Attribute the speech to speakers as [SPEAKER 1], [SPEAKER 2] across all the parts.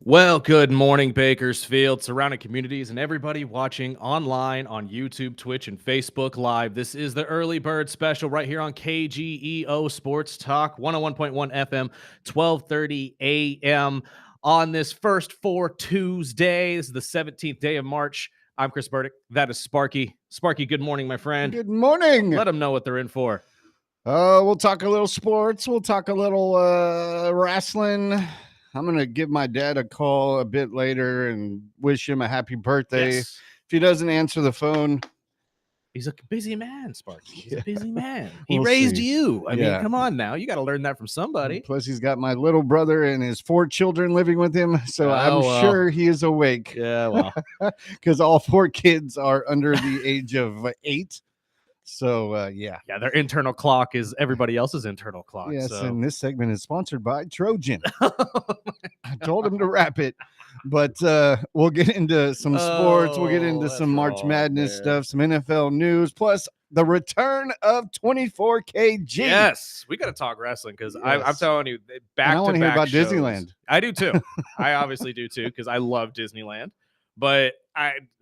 [SPEAKER 1] Well, good morning, Bakersfield, surrounding communities, and everybody watching online on YouTube, Twitch, and Facebook Live. This is the Early Bird Special right here on KGEO Sports Talk, 101.1 FM, 12:30 a.m. on this first for Tuesday. This is the 17th day of March. I'm Chris Burdick. That is Sparky. Sparky, good morning, my friend.
[SPEAKER 2] Good morning.
[SPEAKER 1] Let them know what they're in for.
[SPEAKER 2] We'll talk a little sports. We'll talk a little wrestling. I'm going to give my dad a call a bit later and wish him a happy birthday.
[SPEAKER 1] Yes.
[SPEAKER 2] If he doesn't answer the phone,
[SPEAKER 1] he's a busy man, Sparky. He's a busy man. He
[SPEAKER 2] We'll
[SPEAKER 1] raised
[SPEAKER 2] see.
[SPEAKER 1] you. I mean, come on now. You got to learn that from somebody.
[SPEAKER 2] Plus, he's got my little brother and his 4 children living with him. So I'm sure he is awake.
[SPEAKER 1] Yeah, well.
[SPEAKER 2] Because all 4 kids are under the age of 8. So, yeah,
[SPEAKER 1] their internal clock is everybody else's internal clock.
[SPEAKER 2] Yes,
[SPEAKER 1] so.
[SPEAKER 2] And this segment is sponsored by Trojan. I told him to wrap it, but we'll get into some sports. We'll get into some March Madness stuff, some NFL news, plus the return of 24KG.
[SPEAKER 1] Yes, we got to talk wrestling because I'm telling you, back
[SPEAKER 2] I want to hear about
[SPEAKER 1] shows.
[SPEAKER 2] Disneyland.
[SPEAKER 1] I do too. I obviously do too because I love Disneyland, but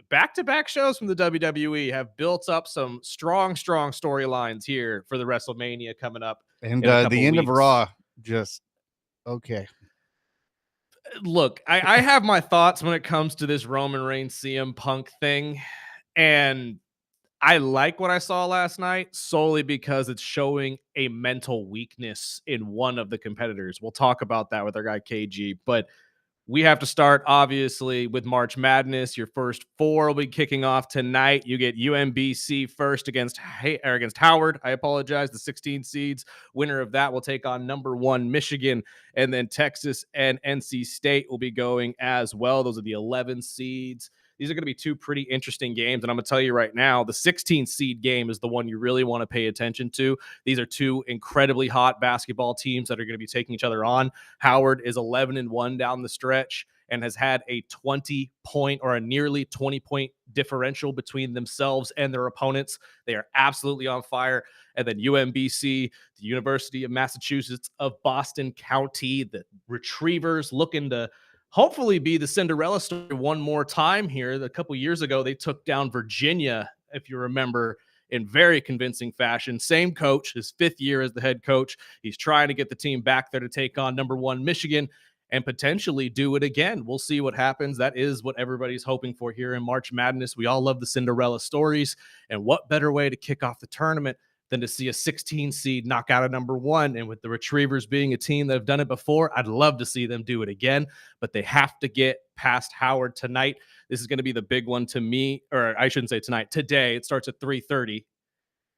[SPEAKER 1] back-to-back shows from the WWE have built up some strong storylines here for the WrestleMania coming up.
[SPEAKER 2] And the end of Raw, just okay.
[SPEAKER 1] Look, I have my thoughts when it comes to this Roman Reigns CM Punk thing, and I like what I saw last night solely because it's showing a mental weakness in one of the competitors. We'll talk about that with our guy KG, but we have to start, obviously, with March Madness. Your first 4 will be kicking off tonight. You get UMBC first against Howard. I apologize. The 16 seeds. Winner of that will take on number 1 Michigan. And then Texas and NC State will be going as well. Those are the 11 seeds. These are going to be 2 pretty interesting games. And I'm going to tell you right now, the 16 seed game is the one you really want to pay attention to. These are 2 incredibly hot basketball teams that are going to be taking each other on. Howard is 11-1 down the stretch and has had a 20-point or a nearly 20-point differential between themselves and their opponents. They are absolutely on fire. And then UMBC, the University of Massachusetts of Boston County, the Retrievers looking to hopefully be the Cinderella story one more time here. A couple years ago, they took down Virginia, if you remember, in very convincing fashion. Same coach, his 5th year as the head coach. He's trying to get the team back there to take on number 1 Michigan and potentially do it again. We'll see what happens. That is what everybody's hoping for here in March Madness. We all love the Cinderella stories. And what better way to kick off the tournament than to see a 16 seed knock out a number 1. And with the Retrievers being a team that have done it before, I'd love to see them do it again, but they have to get past Howard tonight. This is going to be the big one to me, or I shouldn't say tonight, today. It starts at 3:30.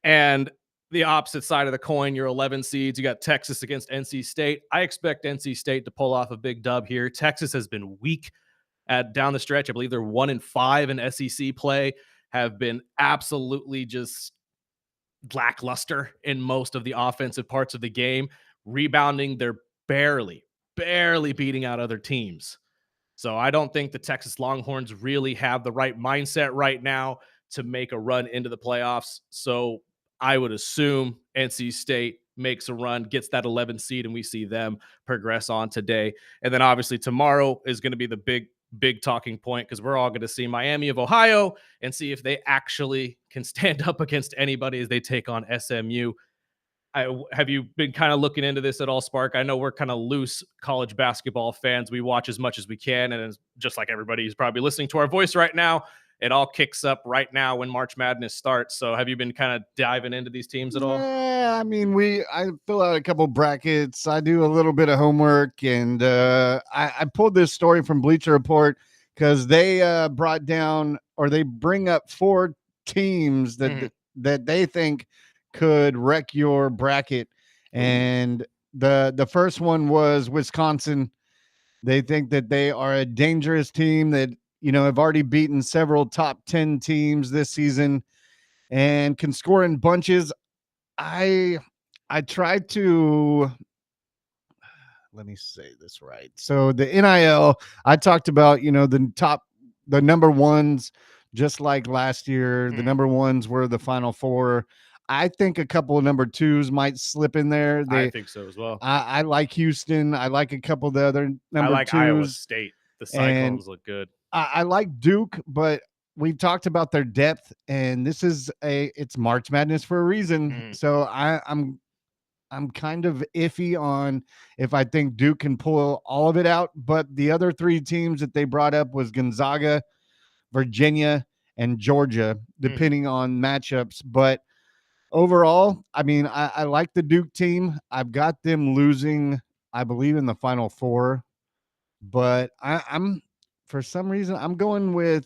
[SPEAKER 1] And the opposite side of the coin, your 11 seeds, you got Texas against NC State. I expect NC State to pull off a big dub here. Texas has been weak down the stretch. I believe they're 1-5 in SEC play, have been absolutely just lackluster in most of the offensive parts of the game. Rebounding, they're barely beating out other teams. So I don't think the Texas Longhorns really have the right mindset right now to make a run into the playoffs. So I would assume NC State makes a run, gets that 11 seed, and we see them progress on today. And then obviously tomorrow is going to be the big talking point because we're all going to see Miami of Ohio and see if they actually can stand up against anybody as they take on SMU. Have you been kind of looking into this at all, Spark? I know we're kind of loose college basketball fans. We watch as much as we can, and it's just like everybody who's probably listening to our voice right now, it all kicks up right now when March Madness starts. So have you been kind of diving into these teams at all?
[SPEAKER 2] Yeah, I mean, I fill out a couple brackets. I do a little bit of homework, and I pulled this story from Bleacher Report because they brought down, or they bring up 4 teams that that they think could wreck your bracket. And the first one was Wisconsin. They think that they are a dangerous team that, have already beaten several top 10 teams this season and can score in bunches. I tried to, let me say this right. So the NIL, I talked about, the number ones, just like last year, the number ones were the Final 4. I think a couple of number 2s might slip in there.
[SPEAKER 1] I think so as well.
[SPEAKER 2] I like Houston. I like a couple of the other number 2s.
[SPEAKER 1] I like Iowa State. The
[SPEAKER 2] And
[SPEAKER 1] Cyclones look good.
[SPEAKER 2] I like Duke, but we talked about their depth, and it's March Madness for a reason.
[SPEAKER 1] Mm,
[SPEAKER 2] So I'm kind of iffy on if I think Duke can pull all of it out. But the other three teams that they brought up was Gonzaga, Virginia, and Georgia,
[SPEAKER 1] mhm.
[SPEAKER 2] depending on matchups. But overall, I mean, I like the Duke team. I've got them losing, I believe, in the Final Four. But I'm for some reason I'm going with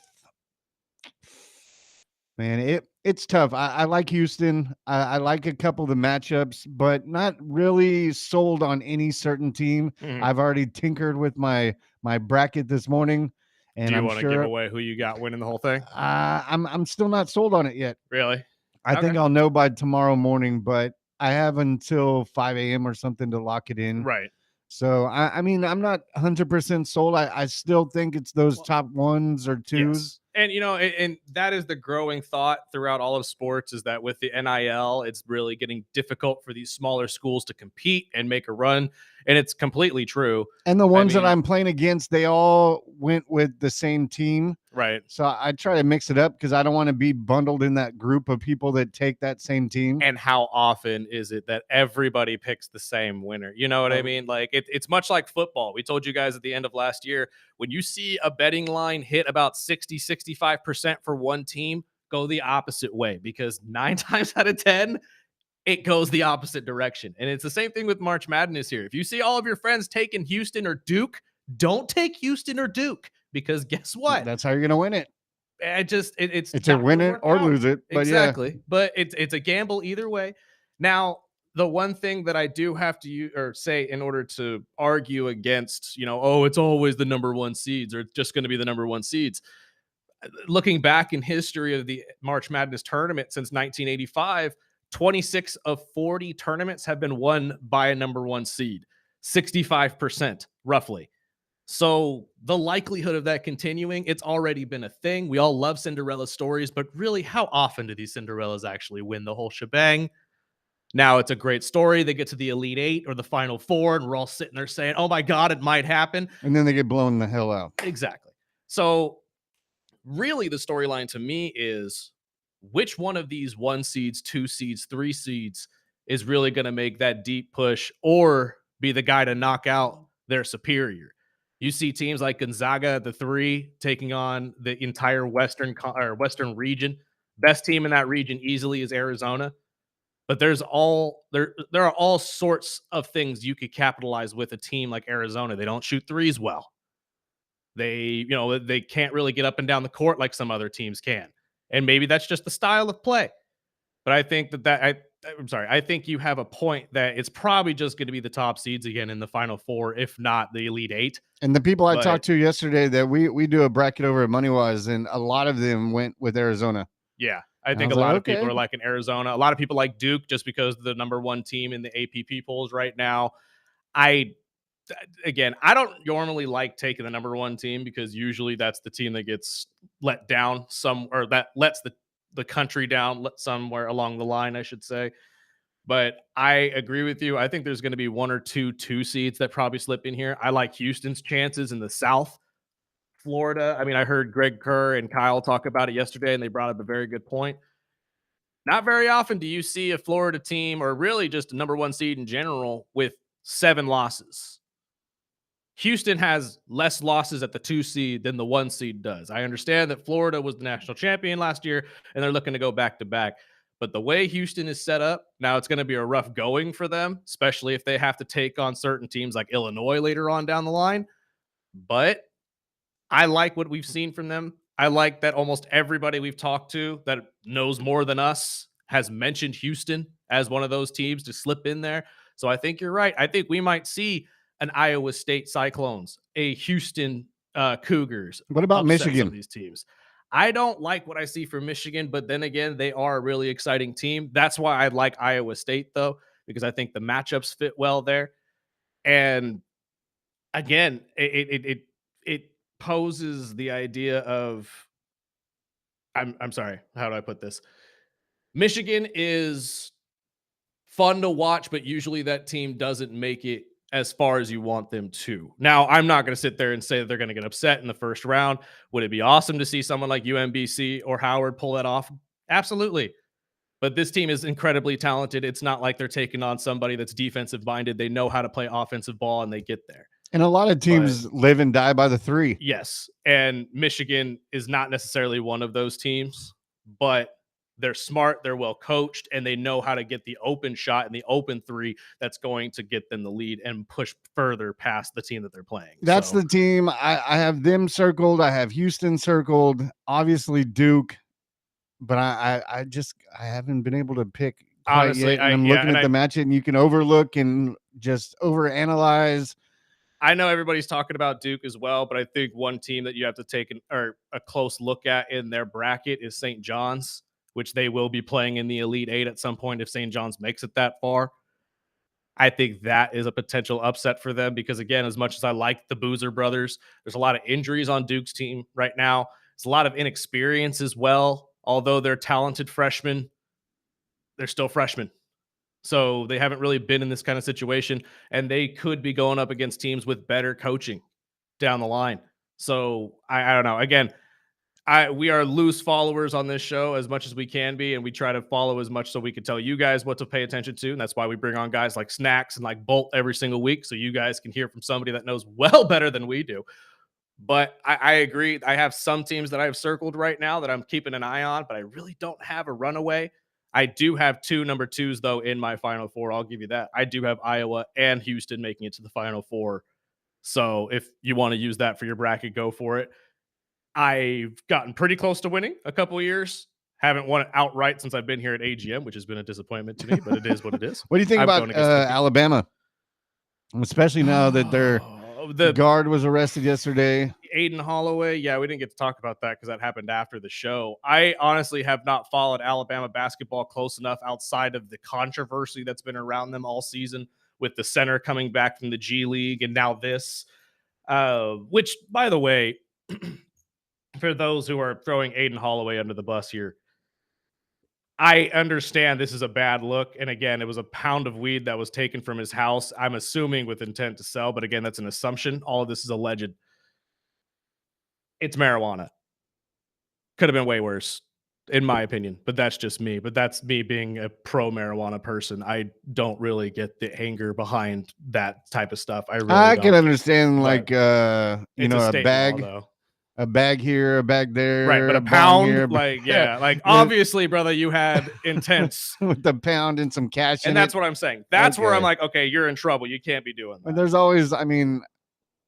[SPEAKER 2] man. It's tough. I like Houston. I like a couple of the matchups, but not really sold on any certain team.
[SPEAKER 1] Mhm.
[SPEAKER 2] I've already tinkered with my bracket this morning,
[SPEAKER 1] Do
[SPEAKER 2] and
[SPEAKER 1] you
[SPEAKER 2] I'm
[SPEAKER 1] wanna give
[SPEAKER 2] sure
[SPEAKER 1] away who you got winning the whole thing?
[SPEAKER 2] I'm still not sold on it yet.
[SPEAKER 1] Really?
[SPEAKER 2] I
[SPEAKER 1] Okay.
[SPEAKER 2] think I'll know by tomorrow morning, but I have until 5 a.m. or something to lock it in.
[SPEAKER 1] Right.
[SPEAKER 2] So I mean, I'm not 100% sold. I still think it's those
[SPEAKER 1] Well,
[SPEAKER 2] top ones or twos.
[SPEAKER 1] yes. And, and that is the growing thought throughout all of sports is that with the NIL, it's really getting difficult for these smaller schools to compete and make a run, and it's completely true.
[SPEAKER 2] And the
[SPEAKER 1] I
[SPEAKER 2] ones that
[SPEAKER 1] mean,
[SPEAKER 2] I'm playing against, they all went with the same team.
[SPEAKER 1] right.
[SPEAKER 2] So I try to mix it up because I don't want to be bundled in that group of people that take that same team.
[SPEAKER 1] And how often is it that everybody picks the same winner? You know what I
[SPEAKER 2] Oh,
[SPEAKER 1] mean? Like it's much like football. We told you guys at the end of last year, when you see a betting line hit about 65% for one team, go the opposite way because 9 times out of 10, it goes the opposite direction. And it's the same thing with March Madness here. If you see all of your friends taking Houston or Duke, don't take Houston or Duke because guess what?
[SPEAKER 2] that's how you're going to win it.
[SPEAKER 1] It's
[SPEAKER 2] It's a
[SPEAKER 1] not going
[SPEAKER 2] win
[SPEAKER 1] to
[SPEAKER 2] it
[SPEAKER 1] work
[SPEAKER 2] or
[SPEAKER 1] out.
[SPEAKER 2] lose it. But yeah,
[SPEAKER 1] Exactly. But it's a gamble either way. Now, the one thing that I do have to say in order to argue against, oh, it's always the number one seeds or it's just going to be the number one seeds. Looking back in history of the March Madness tournament since 1985, 26 of 40 tournaments have been won by a number one seed, 65% roughly. So the likelihood of that continuing, it's already been a thing. We all love Cinderella stories, but really, how often do these Cinderellas actually win the whole shebang? Now it's a great story. They get to the Elite Eight or the Final Four, and we're all sitting there saying, oh my God, it might happen.
[SPEAKER 2] and then they get blown the hell out.
[SPEAKER 1] Exactly. So really the storyline to me is which one of these one seeds, two seeds, three seeds is really going to make that deep push or be the guy to knock out their superior. You see teams like Gonzaga, the three, taking on the entire Western region. Best team in that region easily is Arizona. But there are all sorts of things you could capitalize with a team like Arizona. They don't shoot threes well. They can't really get up and down the court like some other teams can. And maybe that's just the style of play. But I think I'm sorry. I think you have a point that it's probably just going to be the top seeds again in the Final Four, if not the Elite Eight.
[SPEAKER 2] And the people I
[SPEAKER 1] But
[SPEAKER 2] talked to yesterday that we do a bracket over at MoneyWise, and a lot of them went with Arizona.
[SPEAKER 1] yeah, I
[SPEAKER 2] And I
[SPEAKER 1] think a
[SPEAKER 2] was like,
[SPEAKER 1] lot of people
[SPEAKER 2] okay.
[SPEAKER 1] are like in Arizona. A lot of people like Duke just because they're the number one team in the APP polls right now. I Again, I don't normally like taking the number one team because usually that's the team that gets let down or that lets the country down somewhere along the line, I should say. But I agree with you. I think there's going to be one or two seeds that probably slip in here. I like Houston's chances in the South. Florida. I mean, I heard Greg Kerr and Kyle talk about it yesterday, and they brought up a very good point. Not very often do you see a Florida team, or really just a number one seed in general, with 7 losses. Houston has less losses at the 2 seed than the 1 seed does. I understand that Florida was the national champion last year and they're looking to go back to back. But the way Houston is set up, now it's going to be a rough going for them, especially if they have to take on certain teams like Illinois later on down the line. But I like what we've seen from them. I like that almost everybody we've talked to that knows more than us has mentioned Houston as one of those teams to slip in there. So I think you're right. I think we might see an Iowa State Cyclones, a Houston Cougars
[SPEAKER 2] What about
[SPEAKER 1] upset some of
[SPEAKER 2] Michigan?
[SPEAKER 1] these teams. I don't like what I see from Michigan, but then again, they are a really exciting team. That's why I like Iowa State, though, because I think the matchups fit well there. And again, it poses the idea of I'm sorry, how do I put this? Michigan is fun to watch, but usually that team doesn't make it as far as you want them to. Now, I'm not going to sit there and say that they're going to get upset in the first round. Would it be awesome to see someone like UMBC or Howard pull that off? Absolutely. But this team is incredibly talented. It's not like they're taking on somebody that's defensive minded. They know how to play offensive ball and they get there.
[SPEAKER 2] And a lot of teams live and die by the three.
[SPEAKER 1] Yes. And Michigan is not necessarily one of those teams, but they're smart, they're well coached, and they know how to get the open shot and the open three that's going to get them the lead and push further past the team that they're playing.
[SPEAKER 2] That's the team. I have them circled. I have Houston circled. Obviously Duke. But I haven't been able to pick quite
[SPEAKER 1] honestly
[SPEAKER 2] yet. And I'm looking at the matchup, and you can overlook and just overanalyze.
[SPEAKER 1] I know everybody's talking about Duke as well, but I think one team that you have to take a close look at in their bracket is St. John's, which they will be playing in the Elite Eight at some point if St. John's makes it that far. I think that is a potential upset for them because, again, as much as I like the Boozer brothers, there's a lot of injuries on Duke's team right now. There's a lot of inexperience as well. Although they're talented freshmen, they're still freshmen. So they haven't really been in this kind of situation, and they could be going up against teams with better coaching down the line. So I don't know. Again, we are loose followers on this show as much as we can be, and we try to follow as much so we can tell you guys what to pay attention to. And that's why we bring on guys like Snacks and like Bolt every single week, so you guys can hear from somebody that knows well better than we do. But I agree. I have some teams that I have circled right now that I'm keeping an eye on, but I really don't have a runaway. I do have two number twos, though, in my Final Four. I'll give you that. I do have Iowa and Houston making it to the Final Four. So if you want to use that for your bracket, go for it. I've gotten pretty close to winning a couple of years. Haven't won it outright since I've been here at AGM, which has been a disappointment to me, but it is what it is.
[SPEAKER 2] What do you think about Alabama? Especially now that the guard was arrested yesterday.
[SPEAKER 1] Aiden Holloway. Yeah, we didn't get to talk about that because that happened after the show. I honestly have not followed Alabama basketball close enough outside of the controversy that's been around them all season with the center coming back from the G League and now this, which, by the way, for those who are throwing Aiden Holloway under the bus here, I understand this is a bad look. And again, it was a pound of weed that was taken from his house. I'm assuming with intent to sell, but again, that's an assumption. All of this is alleged. It's marijuana. Could have been way worse, in my opinion, but that's just me. But that's me being a pro marijuana person. I don't really get the anger behind that type of stuff. I
[SPEAKER 2] can understand, like, a bag.
[SPEAKER 1] Law,
[SPEAKER 2] a bag here, a bag there,
[SPEAKER 1] right? But a pound, here, like, yeah, like obviously, brother, you had intense
[SPEAKER 2] with the pound and some cash,
[SPEAKER 1] and that's what I'm saying. That's where I'm like, okay, you're in trouble. You can't be doing that.
[SPEAKER 2] But there's always, I mean,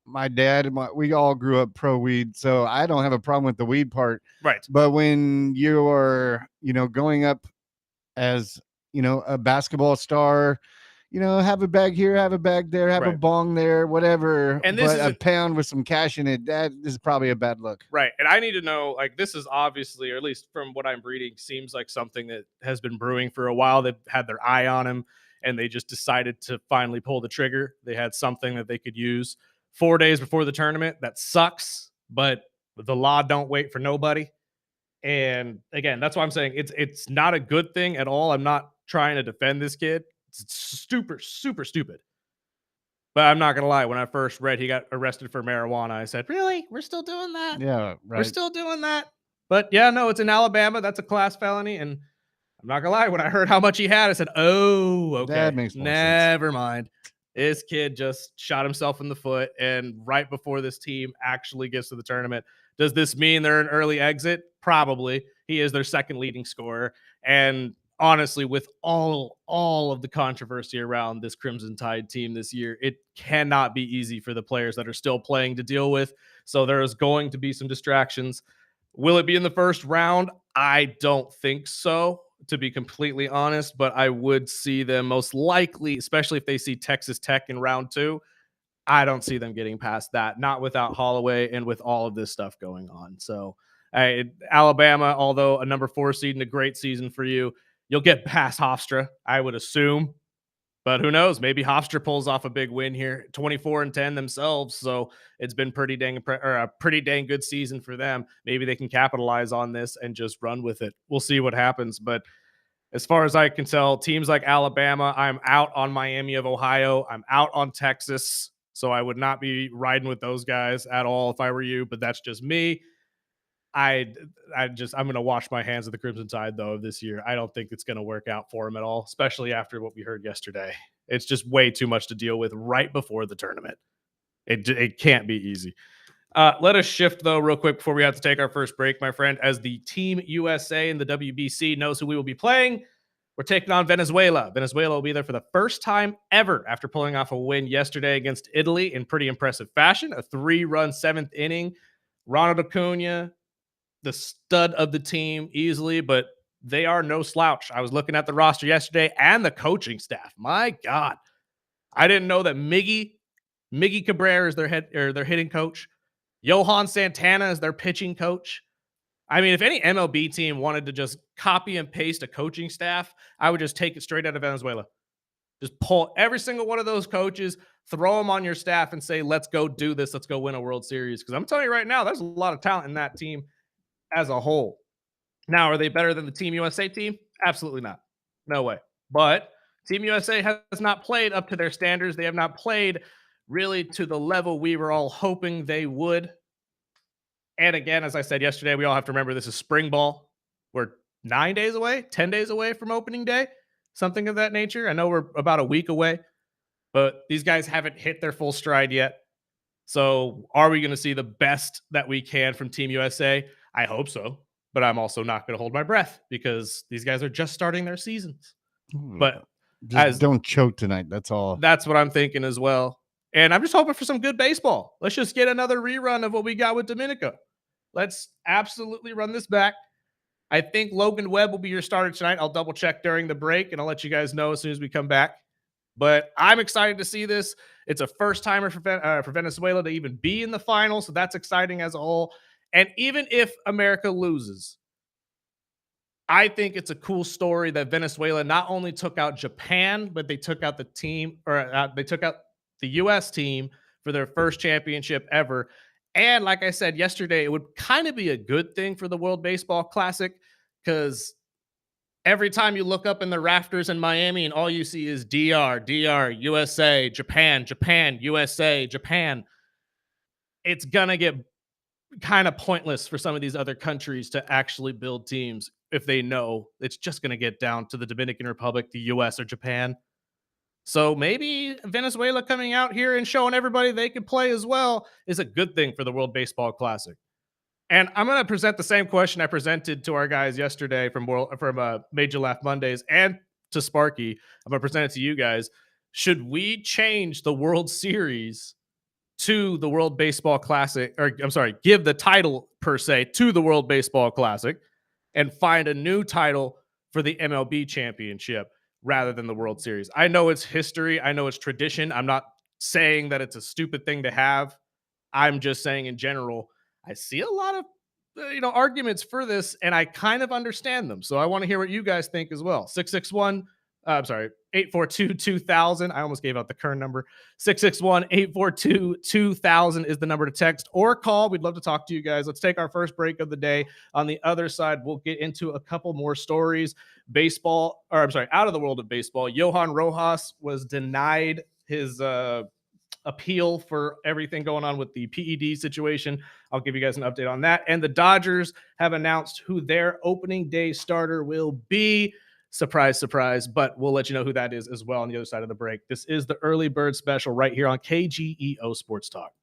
[SPEAKER 2] my dad, we all grew up pro weed, so I don't have a problem with the weed part,
[SPEAKER 1] right?
[SPEAKER 2] But when you are, going up as a basketball star. Have a bag here, have a bag there, have a bong there, whatever.
[SPEAKER 1] And this is
[SPEAKER 2] a pound with some cash in it, that is probably a bad look.
[SPEAKER 1] Right. And I need to know, like, this is obviously, or at least from what I'm reading, seems like something that has been brewing for a while. They've had their eye on him, and they just decided to finally pull the trigger. They had something that they could use 4 days before the tournament. That sucks, but the law don't wait for nobody. And again, that's why I'm saying it's not a good thing at all. I'm not trying to defend this kid. It's super, super stupid. But I'm not going to lie. When I first read he got arrested for marijuana, I said, really? We're still doing that?
[SPEAKER 2] Yeah, right.
[SPEAKER 1] We're still doing that? But yeah, no, it's in Alabama. That's a class felony. And I'm not going to lie. When I heard how much he had, I said, oh, okay.
[SPEAKER 2] That makes more sense.
[SPEAKER 1] Never mind. This kid just shot himself in the foot. And right before this team actually gets to the tournament, does this mean they're an early exit? Probably. He is their second leading scorer. And honestly, with all of the controversy around this Crimson Tide team this year, it cannot be easy for the players that are still playing to deal with. So there is going to be some distractions. Will it be in the first round? I don't think so, to be completely honest, but I would see them most likely, especially if they see Texas Tech in round 2. I don't see them getting past that, not without Holloway and with all of this stuff going on. So Alabama, although a number 4 seed and a great season for you, you'll get past Hofstra, I would assume. But who knows? Maybe Hofstra pulls off a big win here, 24-10 themselves. So it's been a pretty dang good season for them. Maybe they can capitalize on this and just run with it. We'll see what happens. But As far as I can tell, teams like Alabama, I'm out on Miami of Ohio. I'm out on Texas. So I would not be riding with those guys at all if I were you, but that's just me. I I'm going to wash my hands of the Crimson Tide though this year. I don't think it's going to work out for them at all, especially after what we heard yesterday. It's just way too much to deal with right before the tournament. It can't be easy. Let us shift though real quick before we have to take our first break, my friend. As the Team USA and the WBC knows who we will be playing, we're taking on Venezuela. Venezuela will be there for the first time ever after pulling off a win yesterday against Italy in pretty impressive fashion. A 3-run seventh inning. Ronald Acuna, the stud of the team easily, but they are no slouch. I was looking at the roster yesterday and the coaching staff. My God, I didn't know that Miggy Cabrera is their hitting coach. Johan Santana is their pitching coach. I mean, if any MLB team wanted to just copy and paste a coaching staff, I would just take it straight out of Venezuela. Just pull every single one of those coaches, throw them on your staff, and say, let's go do this. Let's go win a World Series. Because I'm telling you right now, there's a lot of talent in that team as a whole. Now, are they better than the Team USA team? Absolutely not. No way. But Team USA has not played up to their standards. They have not played really to the level we were all hoping they would. And again, as I said yesterday, we all have to remember this is spring ball. We're 9 days away, 10 days away from opening day, something of that nature. I know we're about a week away, but these guys haven't hit their full stride yet. So are we going to see the best that we can from Team USA? I hope so, but I'm also not going to hold my breath because these guys are just starting their seasons. But
[SPEAKER 2] Just
[SPEAKER 1] as
[SPEAKER 2] don't choke tonight. That's all.
[SPEAKER 1] that's what I'm thinking as well. And I'm just hoping for some good baseball. Let's just get another rerun of what we got with Dominica. Let's absolutely run this back. I think Logan Webb will be your starter tonight. I'll double check during the break and I'll let you guys know as soon as we come back. But I'm excited to see this. It's a first timer for Venezuela to even be in the final. So that's exciting as a whole. And even if America loses, I think it's a cool story that Venezuela not only took out Japan, but they took out the team, or they took out the U.S. team for their first championship ever. And like I said yesterday, it would kind of be a good thing for the World Baseball Classic because every time you look up in the rafters in Miami and all you see is DR, USA, Japan, Japan, USA, Japan, it's going to get kind of pointless for some of these other countries to actually build teams if they know it's just going to get down to the Dominican Republic, the US, or Japan. So maybe Venezuela coming out here and showing everybody they can play as well is a good thing for the World Baseball Classic. And I'm going to present the same question I presented to our guys yesterday from Major Laugh Mondays and to Sparky. I'm going to present it to you guys. Should we change the World Series to the World Baseball Classic, or I'm sorry, give the title per se to the World Baseball Classic and find a new title for the MLB Championship rather than the World Series? I know it's history. I know it's tradition. I'm not saying that it's a stupid thing to have. I'm just saying in general, I see a lot of arguments for this, and I kind of understand them. So I want to hear what you guys think as well. 661, I'm sorry, 842-2000. I almost gave out the Kern number. 661-842-2000 is the number to text or call. We'd love to talk to you guys. Let's take our first break of the day. On the other side, we'll get into a couple more stories. Out of the world of baseball, Johan Rojas was denied his appeal for everything going on with the PED situation. I'll give you guys an update on that. And the Dodgers have announced who their opening day starter will be. Surprise, surprise, but we'll let you know who that is as well on the other side of the break. This is the Early Bird Special right here on KGEO Sports Talk.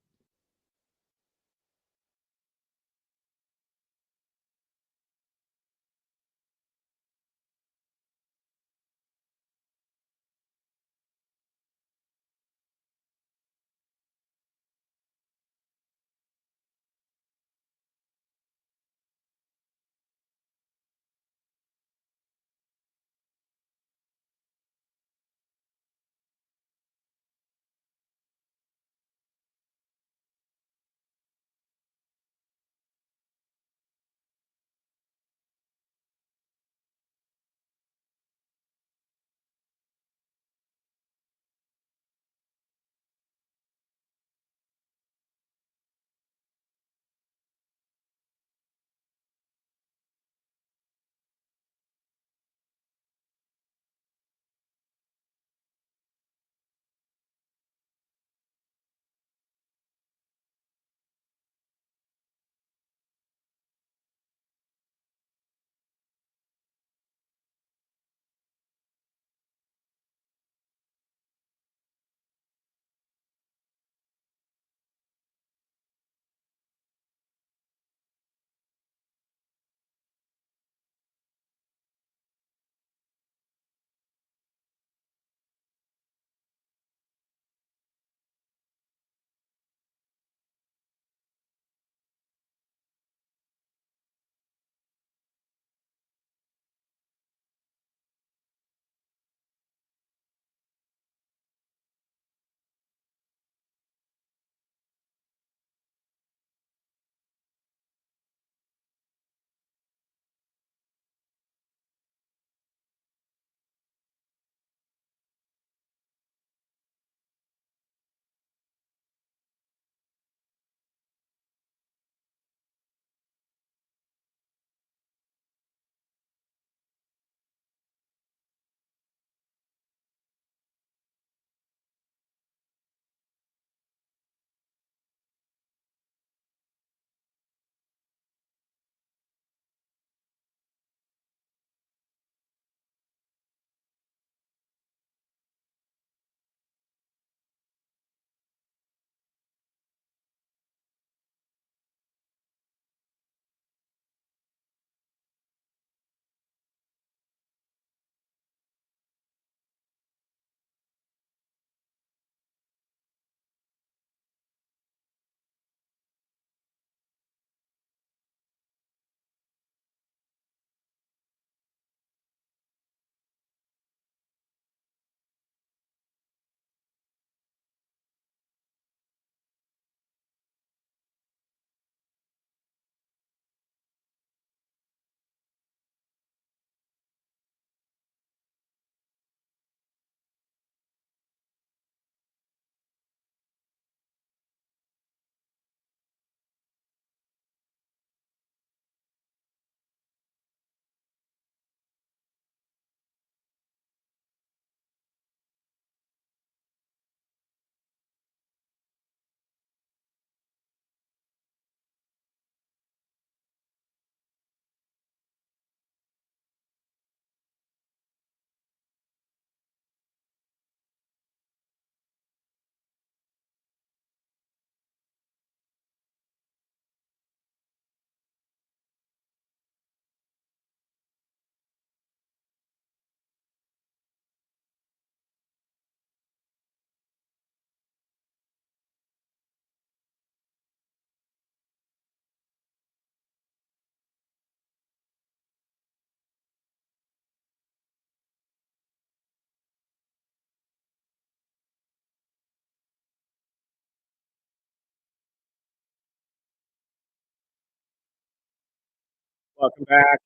[SPEAKER 1] Welcome back.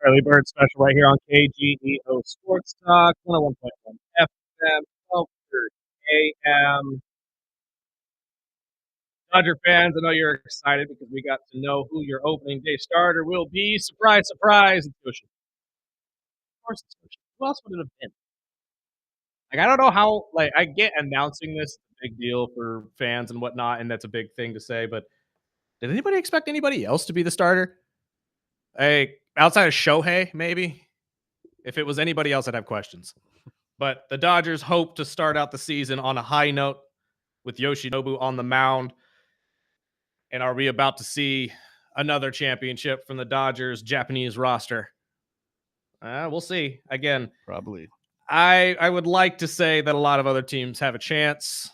[SPEAKER 1] Early Bird Special right here on KGEO Sports Talk, 101.1 FM, 12:30 a.m. Dodger fans, I know you're excited because we got to know who your opening day starter will be. Surprise, surprise, it's Yoshi. Of course it's Yoshi. Who else would it have been? Like, I don't know how, like, I get announcing this is a big deal for fans and whatnot, and that's a big thing to say, but did anybody expect anybody else to be the starter? Hey, outside of Shohei, maybe? If it was anybody else, I'd have questions. But the Dodgers hope to start out the season on a high note with Yoshinobu on the mound. And are we about to see another championship from the Dodgers Japanese roster? We'll see. Again,
[SPEAKER 2] Probably.
[SPEAKER 1] I would like to say that a lot of other teams have a chance.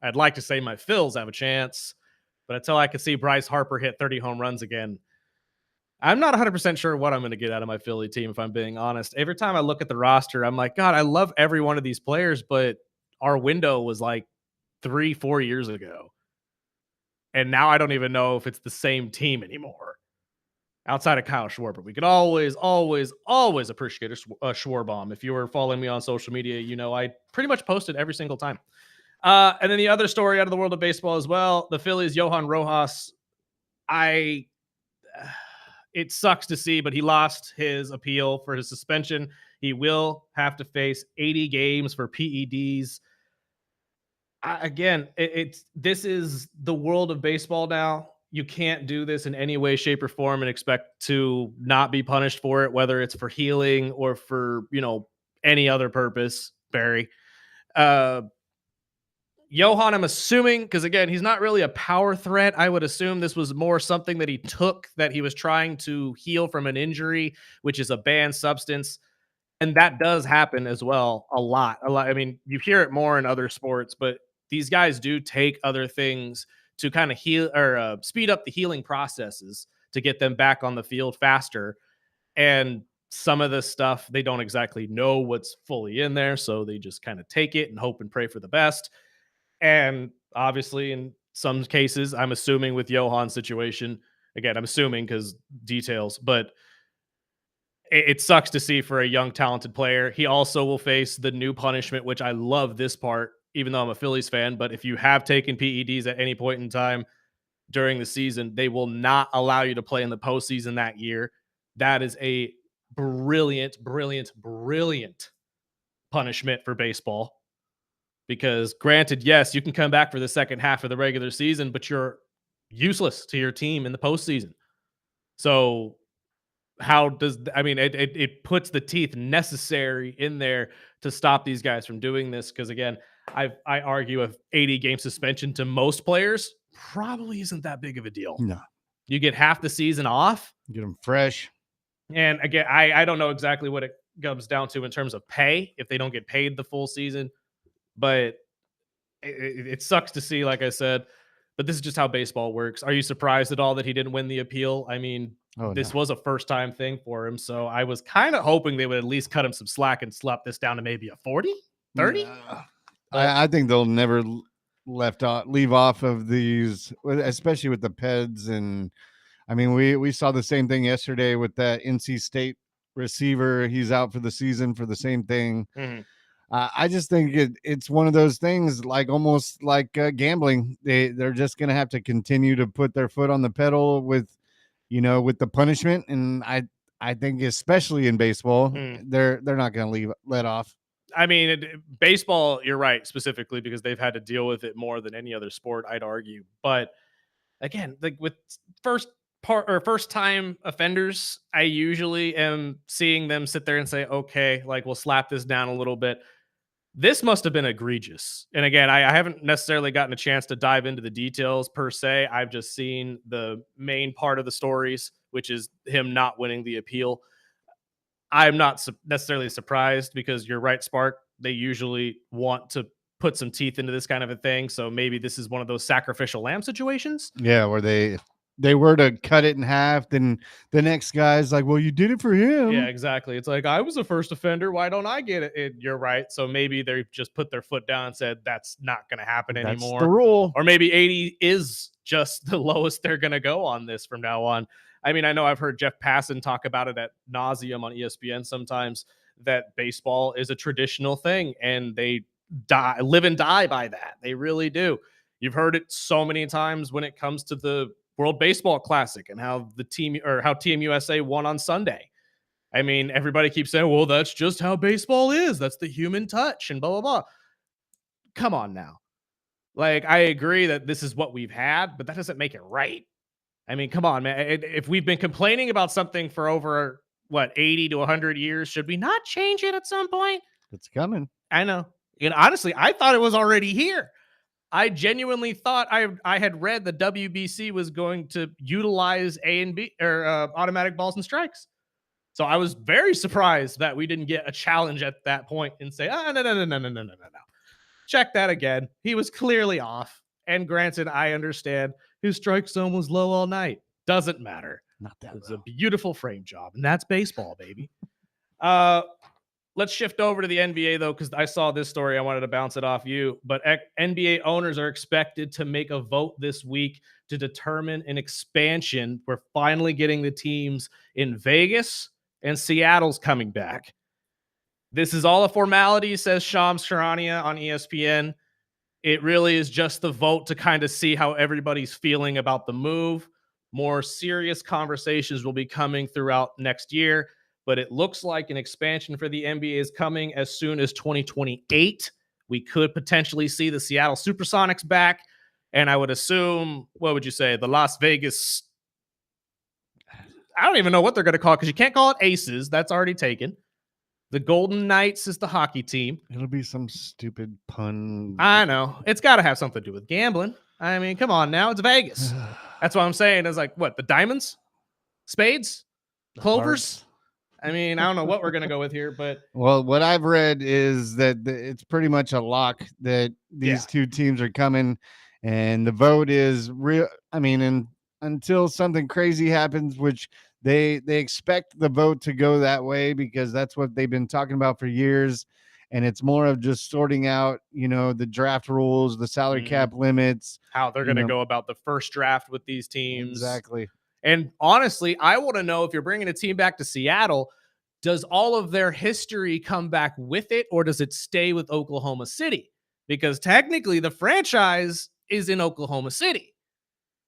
[SPEAKER 1] I'd like to say my Phils have a chance. But until I can see Bryce Harper hit 30 home runs again, I'm not 100% sure what I'm going to get out of my Philly team, if I'm being honest. Every time I look at the roster, I'm like, God, I love every one of these players, but our window was like 3-4 years ago. And now I don't even know if it's the same team anymore. Outside of Kyle Schwarber, we could always, always, always appreciate a Schwarbomb. If you were following me on social media, you know I pretty much posted every single time. And then the other story out of the world of baseball as well, the Phillies, Johan Rojas. It sucks to see, but he lost his appeal for his suspension. He will have to face 80 games for PEDs. This is the world of baseball now. You can't do this in any way, shape, or form and expect to not be punished for it, whether it's for healing or for, any other purpose, Barry. Johan, I'm assuming, because again, he's not really a power threat. I would assume this was more something that he took, that he was trying to heal from an injury, which is a banned substance. And that does happen as well a lot. A lot. I mean, you hear it more in other sports, but these guys do take other things to kind of heal or speed up the healing processes to get them back on the field faster. And some of this stuff, they don't exactly know what's fully in there. So they just kind of take it and hope and pray for the best. And obviously, in some cases, I'm assuming with Johan's situation, again, I'm assuming because details, but it sucks to see for a young, talented player. He also will face the new punishment, which I love this part, even though I'm a Phillies fan. But if you have taken PEDs at any point in time during the season, they will not allow you to play in the postseason that year. That is a brilliant, brilliant, brilliant punishment for baseball. Because granted, yes, you can come back for the second half of the regular season, but you're useless to your team in the postseason. So it puts the teeth necessary in there to stop these guys from doing this. Because again, I argue a 80 game suspension to most players probably isn't that big of a deal.
[SPEAKER 2] No.
[SPEAKER 1] You get half the season off.
[SPEAKER 2] Get them fresh.
[SPEAKER 1] And again, I don't know exactly what it comes down to in terms of pay if they don't get paid the full season. But it sucks to see, like I said, but this is just how baseball works. Are you surprised at all that he didn't win the appeal? I mean, this was a first-time thing for him, so I was kind of hoping they would at least cut him some slack and slap this down to maybe a 40, 30.
[SPEAKER 2] I think they'll never leave off of these, especially with the Peds. And I mean, we saw the same thing yesterday with that NC State receiver. He's out for the season for the same thing.
[SPEAKER 1] Mm-hmm.
[SPEAKER 2] I just think it's one of those things, like almost like gambling. They're just going to have to continue to put their foot on the pedal with the punishment. And I think especially in baseball, they're not going to let off.
[SPEAKER 1] I mean, baseball, you're right, specifically because they've had to deal with it more than any other sport, I'd argue. But again, like with first time offenders, I usually am seeing them sit there and say, okay, like we'll slap this down a little bit. This must have been egregious. And again, I haven't necessarily gotten a chance to dive into the details per se. I've just seen the main part of the stories, which is him not winning the appeal. I'm not necessarily surprised because you're right, Spark. They usually want to put some teeth into this kind of a thing. So maybe this is one of those sacrificial lamb situations.
[SPEAKER 2] Yeah, where they were to cut it in half, then the next guy's like, well, you did it for him.
[SPEAKER 1] Yeah, exactly. It's like, I was a first offender. Why don't I get it? You're right. So maybe they just put their foot down and said, that's not going to happen anymore.
[SPEAKER 2] That's the rule.
[SPEAKER 1] Or maybe 80 is just the lowest they're going to go on this from now on. I mean, I know I've heard Jeff Passan talk about it at nauseum on ESPN sometimes, that baseball is a traditional thing and they live and die by that. They really do. You've heard it so many times when it comes to the World Baseball Classic and how Team USA won on Sunday. I mean, everybody keeps saying, well, that's just how baseball is. That's the human touch and blah, blah, blah. Come on now. Like, I agree that this is what we've had, but that doesn't make it right. I mean, come on, man. If we've been complaining about something for over, 80 to 100 years, should we not change it at some point?
[SPEAKER 2] It's coming.
[SPEAKER 1] I know. And honestly, I thought it was already here. I genuinely thought I had read the WBC was going to utilize A and B or automatic balls and strikes. So I was very surprised that we didn't get a challenge at that point and say, no. Check that again. He was clearly off. And granted, I understand his strike zone was low all night. Doesn't matter.
[SPEAKER 2] Not that
[SPEAKER 1] It's
[SPEAKER 2] low.
[SPEAKER 1] a beautiful frame job, and that's baseball, baby. Let's shift over to the NBA, though, because I saw this story. I wanted to bounce it off you. But NBA owners are expected to make a vote this week to determine an expansion. We're finally getting the teams in Vegas, and Seattle's coming back. This is all a formality, says Shams Charania on ESPN. It really is just the vote to kind of see how everybody's feeling about the move. More serious conversations will be coming throughout next year, but it looks like an expansion for the NBA is coming as soon as 2028. We could potentially see the Seattle Supersonics back, and I would assume, what would you say, the Las Vegas, I don't even know what they're going to call it, because you can't call it Aces. That's already taken. The Golden Knights is the hockey team.
[SPEAKER 2] It'll be some stupid pun.
[SPEAKER 1] I know. It's got to have something to do with gambling. I mean, come on now. It's Vegas. That's what I'm saying. It's like, what, the diamonds? Spades? Clovers? I mean, I don't know what we're going to go with here, but.
[SPEAKER 2] Well, what I've read is that it's pretty much a lock that these two teams are coming, and the vote is real. I mean, until something crazy happens, which they expect the vote to go that way because that's what they've been talking about for years. And it's more of just sorting out, the draft rules, the salary cap limits,
[SPEAKER 1] how they're going to go about the first draft with these teams.
[SPEAKER 2] Exactly.
[SPEAKER 1] And honestly, I want to know, if you're bringing a team back to Seattle, does all of their history come back with it, or does it stay with Oklahoma City? Because technically the franchise is in Oklahoma City.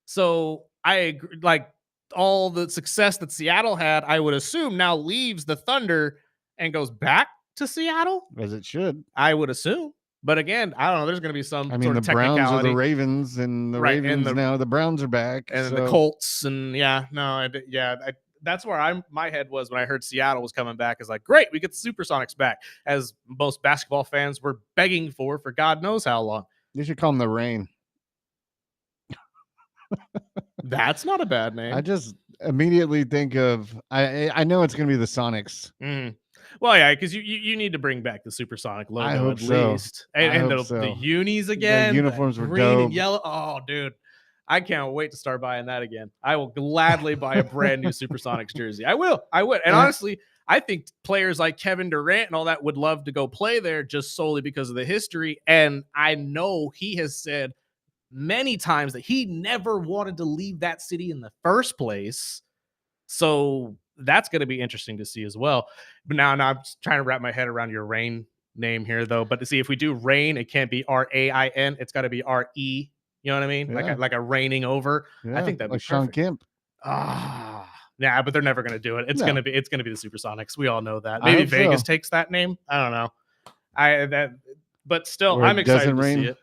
[SPEAKER 1] So I agree, like, all the success that Seattle had, I would assume now leaves the Thunder and goes back to Seattle,
[SPEAKER 2] as it should.
[SPEAKER 1] I would assume. But again, I don't know. There's going to be some.
[SPEAKER 2] I mean, the Browns are the Ravens, and the Ravens now the Browns are back,
[SPEAKER 1] and the Colts, and that's where my head was when I heard Seattle was coming back. Is like, great, we get the Supersonics back, as most basketball fans were begging for God knows how long.
[SPEAKER 2] You should call them the Rain.
[SPEAKER 1] That's not a bad name.
[SPEAKER 2] I just immediately think of I know it's going to be the Sonics.
[SPEAKER 1] Well, yeah, because you need to bring back the Supersonic logo
[SPEAKER 2] I hope
[SPEAKER 1] at least, and the unis again.
[SPEAKER 2] The uniforms were
[SPEAKER 1] green
[SPEAKER 2] dope.
[SPEAKER 1] And yellow. Oh, dude, I can't wait to start buying that again. I will gladly buy a brand new Supersonics jersey. I would. And honestly, I think players like Kevin Durant and all that would love to go play there just solely because of the history. And I know he has said many times that he never wanted to leave that city in the first place. So that's going to be interesting to see as well. But now I'm trying to wrap my head around your Rain name here, though. But to see, if we do Rain, it can't be RAIN. It's got to be RE. You know what I mean?
[SPEAKER 2] Yeah.
[SPEAKER 1] Like a raining over.
[SPEAKER 2] Yeah,
[SPEAKER 1] I think that'd
[SPEAKER 2] like
[SPEAKER 1] be perfect.
[SPEAKER 2] Sean Kemp.
[SPEAKER 1] Yeah, but they're never going to do it. It's going to be the Supersonics. We all know that. Maybe
[SPEAKER 2] I hope
[SPEAKER 1] Vegas takes that name. I don't know. But still, I'm excited to see it.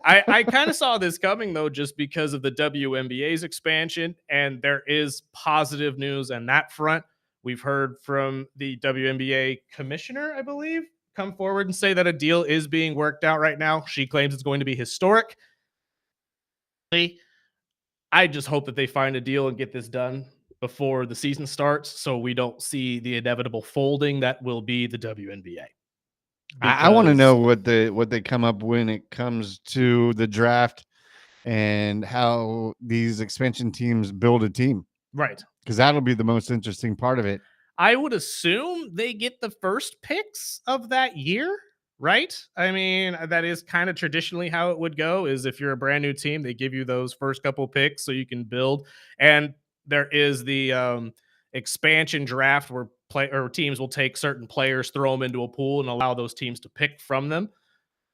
[SPEAKER 1] I kind of saw this coming, though, just because of the WNBA's expansion, and there is positive news on that front. We've heard from the WNBA commissioner, I believe, come forward and say that a deal is being worked out right now. She claims it's going to be historic. I just hope that they find a deal and get this done before the season starts, so we don't see the inevitable folding that will be the WNBA.
[SPEAKER 2] I want to know what they come up when it comes to the draft and how these expansion teams build a team.
[SPEAKER 1] Right.
[SPEAKER 2] Because that'll be the most interesting part of it.
[SPEAKER 1] I would assume they get the first picks of that year, right? I mean, that is kind of traditionally how it would go is if you're a brand new team, they give you those first couple picks so you can build. And there is the expansion draft where play or teams will take certain players, throw them into a pool and allow those teams to pick from them.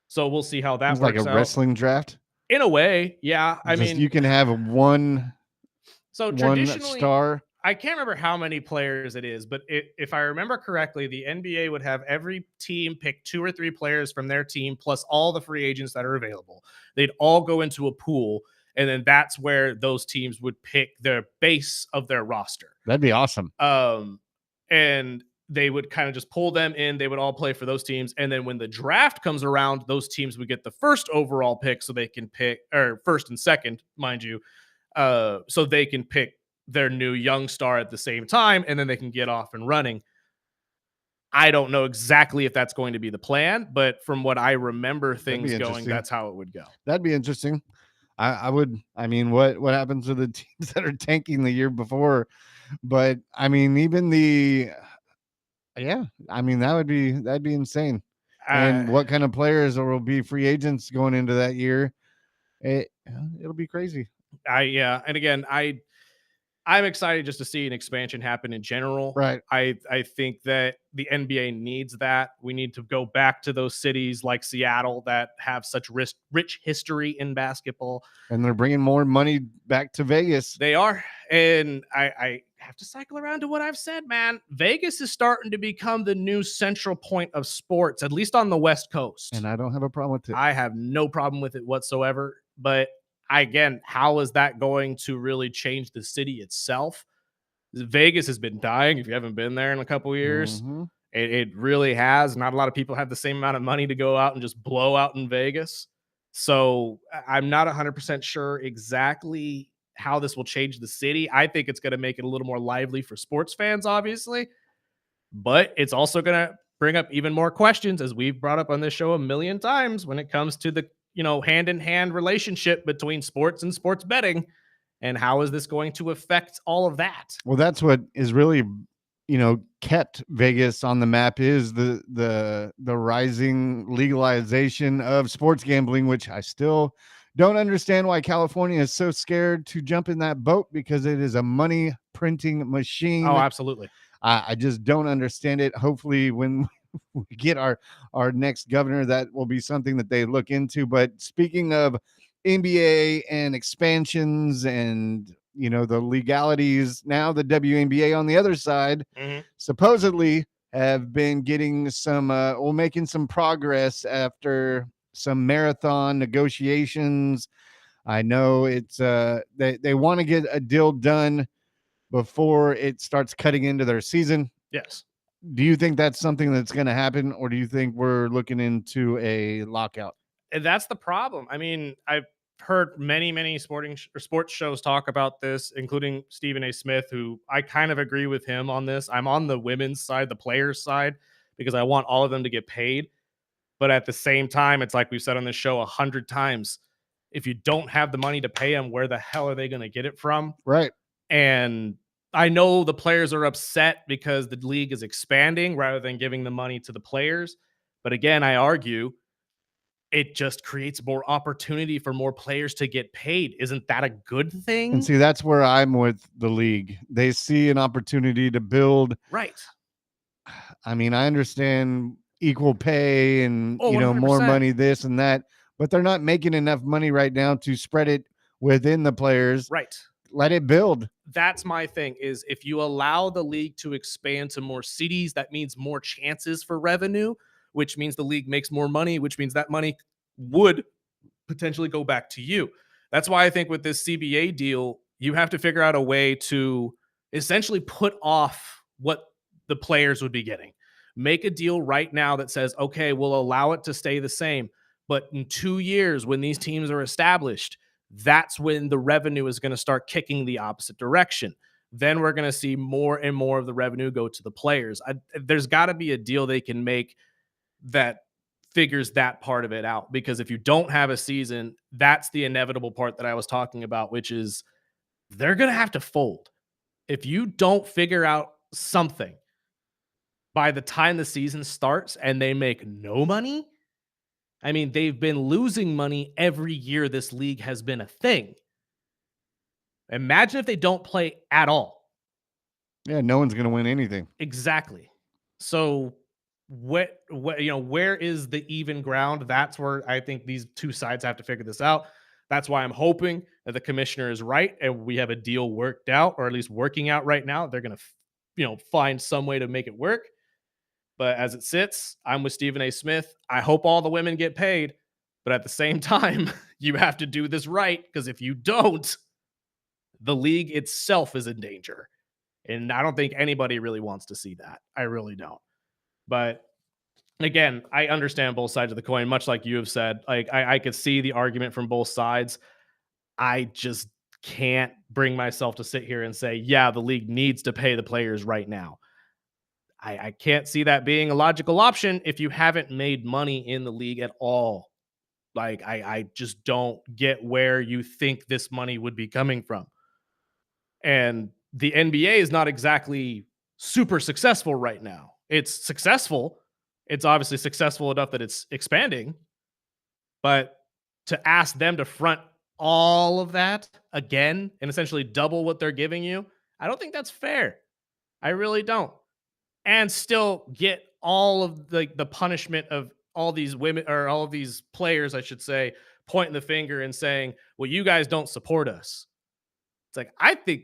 [SPEAKER 1] So we'll see how that
[SPEAKER 2] It's like a
[SPEAKER 1] works out.
[SPEAKER 2] wrestling draft.
[SPEAKER 1] In a way, yeah. I
[SPEAKER 2] Just
[SPEAKER 1] mean,
[SPEAKER 2] you can have
[SPEAKER 1] so
[SPEAKER 2] one
[SPEAKER 1] traditionally,
[SPEAKER 2] star.
[SPEAKER 1] I can't remember how many players it is, but if I remember correctly, the NBA would have every team pick 2 or 3 players from their team plus all the free agents that are available. They'd all go into a pool, and then that's where those teams would pick their base of their roster.
[SPEAKER 2] That'd be awesome.
[SPEAKER 1] And they would kind of just pull them in. They would all play for those teams. And then when the draft comes around, those teams would get the first overall pick so they can pick, or first and second, mind you, so they can pick their new young star at the same time, and then they can get off and running. I don't know exactly if that's going to be the plan, but from what I remember things going, that's how it would go.
[SPEAKER 2] That'd be interesting. I would. I mean, what happens to the teams that are tanking the year before? But I mean, even yeah. I mean, that'd be insane.
[SPEAKER 1] Uh,
[SPEAKER 2] And what kind of players will be free agents going into that year? It'll be crazy.
[SPEAKER 1] yeah, and again, I'm excited just to see an expansion happen in general.
[SPEAKER 2] Right.
[SPEAKER 1] I think that the NBA needs that. We need to go back to those cities like Seattle that have such rich history in basketball.
[SPEAKER 2] And they're bringing more money back to Vegas.
[SPEAKER 1] They are. And I have to cycle around to what I've said, man. Vegas is starting to become the new central point of sports, at least on the West Coast.
[SPEAKER 2] And I don't have a problem with it.
[SPEAKER 1] I have no problem with it whatsoever. But again, how is that going to really change the city itself? Vegas has been dying. If you haven't been there in a couple years, it really has. Not a lot of people have the same amount of money to go out and just blow out in Vegas. So I'm not 100% sure exactly how this will change the city. I think it's going to make it a little more lively for sports fans, obviously, but it's also going to bring up even more questions, as we've brought up on this show a million times, when it comes to the hand in hand relationship between sports and sports betting. And how is this going to affect all of that?
[SPEAKER 2] Well, that's what is really, kept Vegas on the map is the rising legalization of sports gambling, which I still don't understand why California is so scared to jump in that boat, because it is a money printing machine.
[SPEAKER 1] Oh, absolutely.
[SPEAKER 2] I just don't understand it. Hopefully, when we get our next governor, that will be something that they look into. But speaking of NBA and expansions and the legalities, now the WNBA on the other side supposedly have been getting making some progress after some marathon negotiations. I know it's they want to get a deal done before it starts cutting into their season.
[SPEAKER 1] Yes.
[SPEAKER 2] Do you think that's something that's going to happen, or do you think we're looking into a lockout?
[SPEAKER 1] And that's the problem. I mean, I've heard many sports shows talk about this, including Stephen A. Smith, who I kind of agree with him on this. I'm on the women's side, the players' side, because I want all of them to get paid. But at the same time, it's like we've said on this show 100 times, if you don't have the money to pay them, where the hell are they going to get it from?
[SPEAKER 2] Right.
[SPEAKER 1] And I know the players are upset because the league is expanding rather than giving the money to the players. But again, I argue it just creates more opportunity for more players to get paid. Isn't that a good thing?
[SPEAKER 2] And see, that's where I'm with the league. They see an opportunity to build.
[SPEAKER 1] Right.
[SPEAKER 2] I mean, I understand equal pay and, more
[SPEAKER 1] 100%.
[SPEAKER 2] money, this and that, but they're not making enough money right now to spread it within the players.
[SPEAKER 1] Right.
[SPEAKER 2] Let it build.
[SPEAKER 1] That's my thing, is if you allow the league to expand to more cities, that means more chances for revenue, which means the league makes more money, which means that money would potentially go back to you. That's why I think with this CBA deal, you have to figure out a way to essentially put off what the players would be getting. Make a deal right now that says, okay, we'll allow it to stay the same, but in 2 years, when these teams are established, that's when the revenue is going to start kicking the opposite direction. Then we're going to see more and more of the revenue go to the players. There's got to be a deal they can make that figures that part of it out, because if you don't have a season, that's the inevitable part that I was talking about, which is they're going to have to fold. If you don't figure out something by the time the season starts and they make no money, I mean, they've been losing money every year this league has been a thing. Imagine if they don't play at all.
[SPEAKER 2] Yeah, no one's gonna win anything.
[SPEAKER 1] Exactly. So where is the even ground? That's where I think these two sides have to figure this out. That's why I'm hoping that the commissioner is right and we have a deal worked out, or at least working out right now. They're going to find some way to make it work. But as it sits, I'm with Stephen A. Smith. I hope all the women get paid, but at the same time, you have to do this right, because if you don't, the league itself is in danger. And I don't think anybody really wants to see that. I really don't. But again, I understand both sides of the coin, much like you have said. Like, I could see the argument from both sides. I just can't bring myself to sit here and say, yeah, the league needs to pay the players right now. I can't see that being a logical option if you haven't made money in the league at all. Like, I just don't get where you think this money would be coming from. And the NBA is not exactly super successful right now. It's successful. It's obviously successful enough that it's expanding, but to ask them to front all of that again and essentially double what they're giving you, I don't think that's fair. I really don't. And still get all of the punishment of all these women, or all of these players, I should say, pointing the finger and saying, well, you guys don't support us. It's like, I think,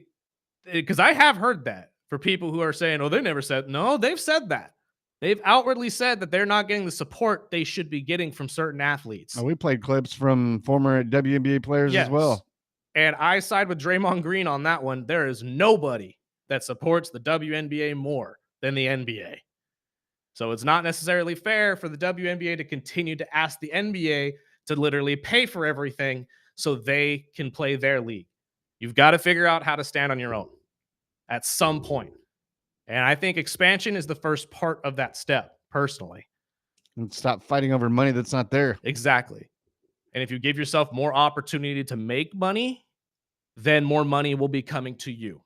[SPEAKER 1] because I have heard that for people who are saying, oh, they never said. No, they've said that. They've outwardly said that they're not getting the support they should be getting from certain athletes.
[SPEAKER 2] We played clips from former WNBA players as
[SPEAKER 1] Yes.
[SPEAKER 2] well.
[SPEAKER 1] And I side with Draymond Green on that one. There is nobody that supports the WNBA more than the NBA. So it's not necessarily fair for the WNBA to continue to ask the NBA to literally pay for everything so they can play their league. You've got to figure out how to stand on your own at some point. And I think expansion is the first part of that step, personally.
[SPEAKER 2] And stop fighting over money that's not there.
[SPEAKER 1] Exactly. And if you give yourself more opportunity to make money, then more money will be coming to you.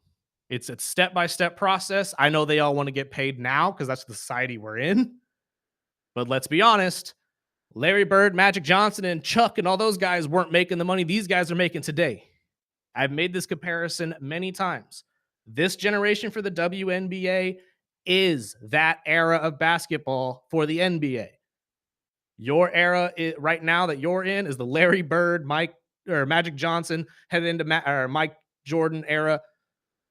[SPEAKER 1] It's a step-by-step process. I know they all want to get paid now because that's the society we're in. But let's be honest, Larry Bird, Magic Johnson, and Chuck and all those guys weren't making the money these guys are making today. I've made this comparison many times. This generation for the WNBA is that era of basketball for the NBA. Your era right now that you're in is the Larry Bird, Magic Johnson headed into Mike Jordan era,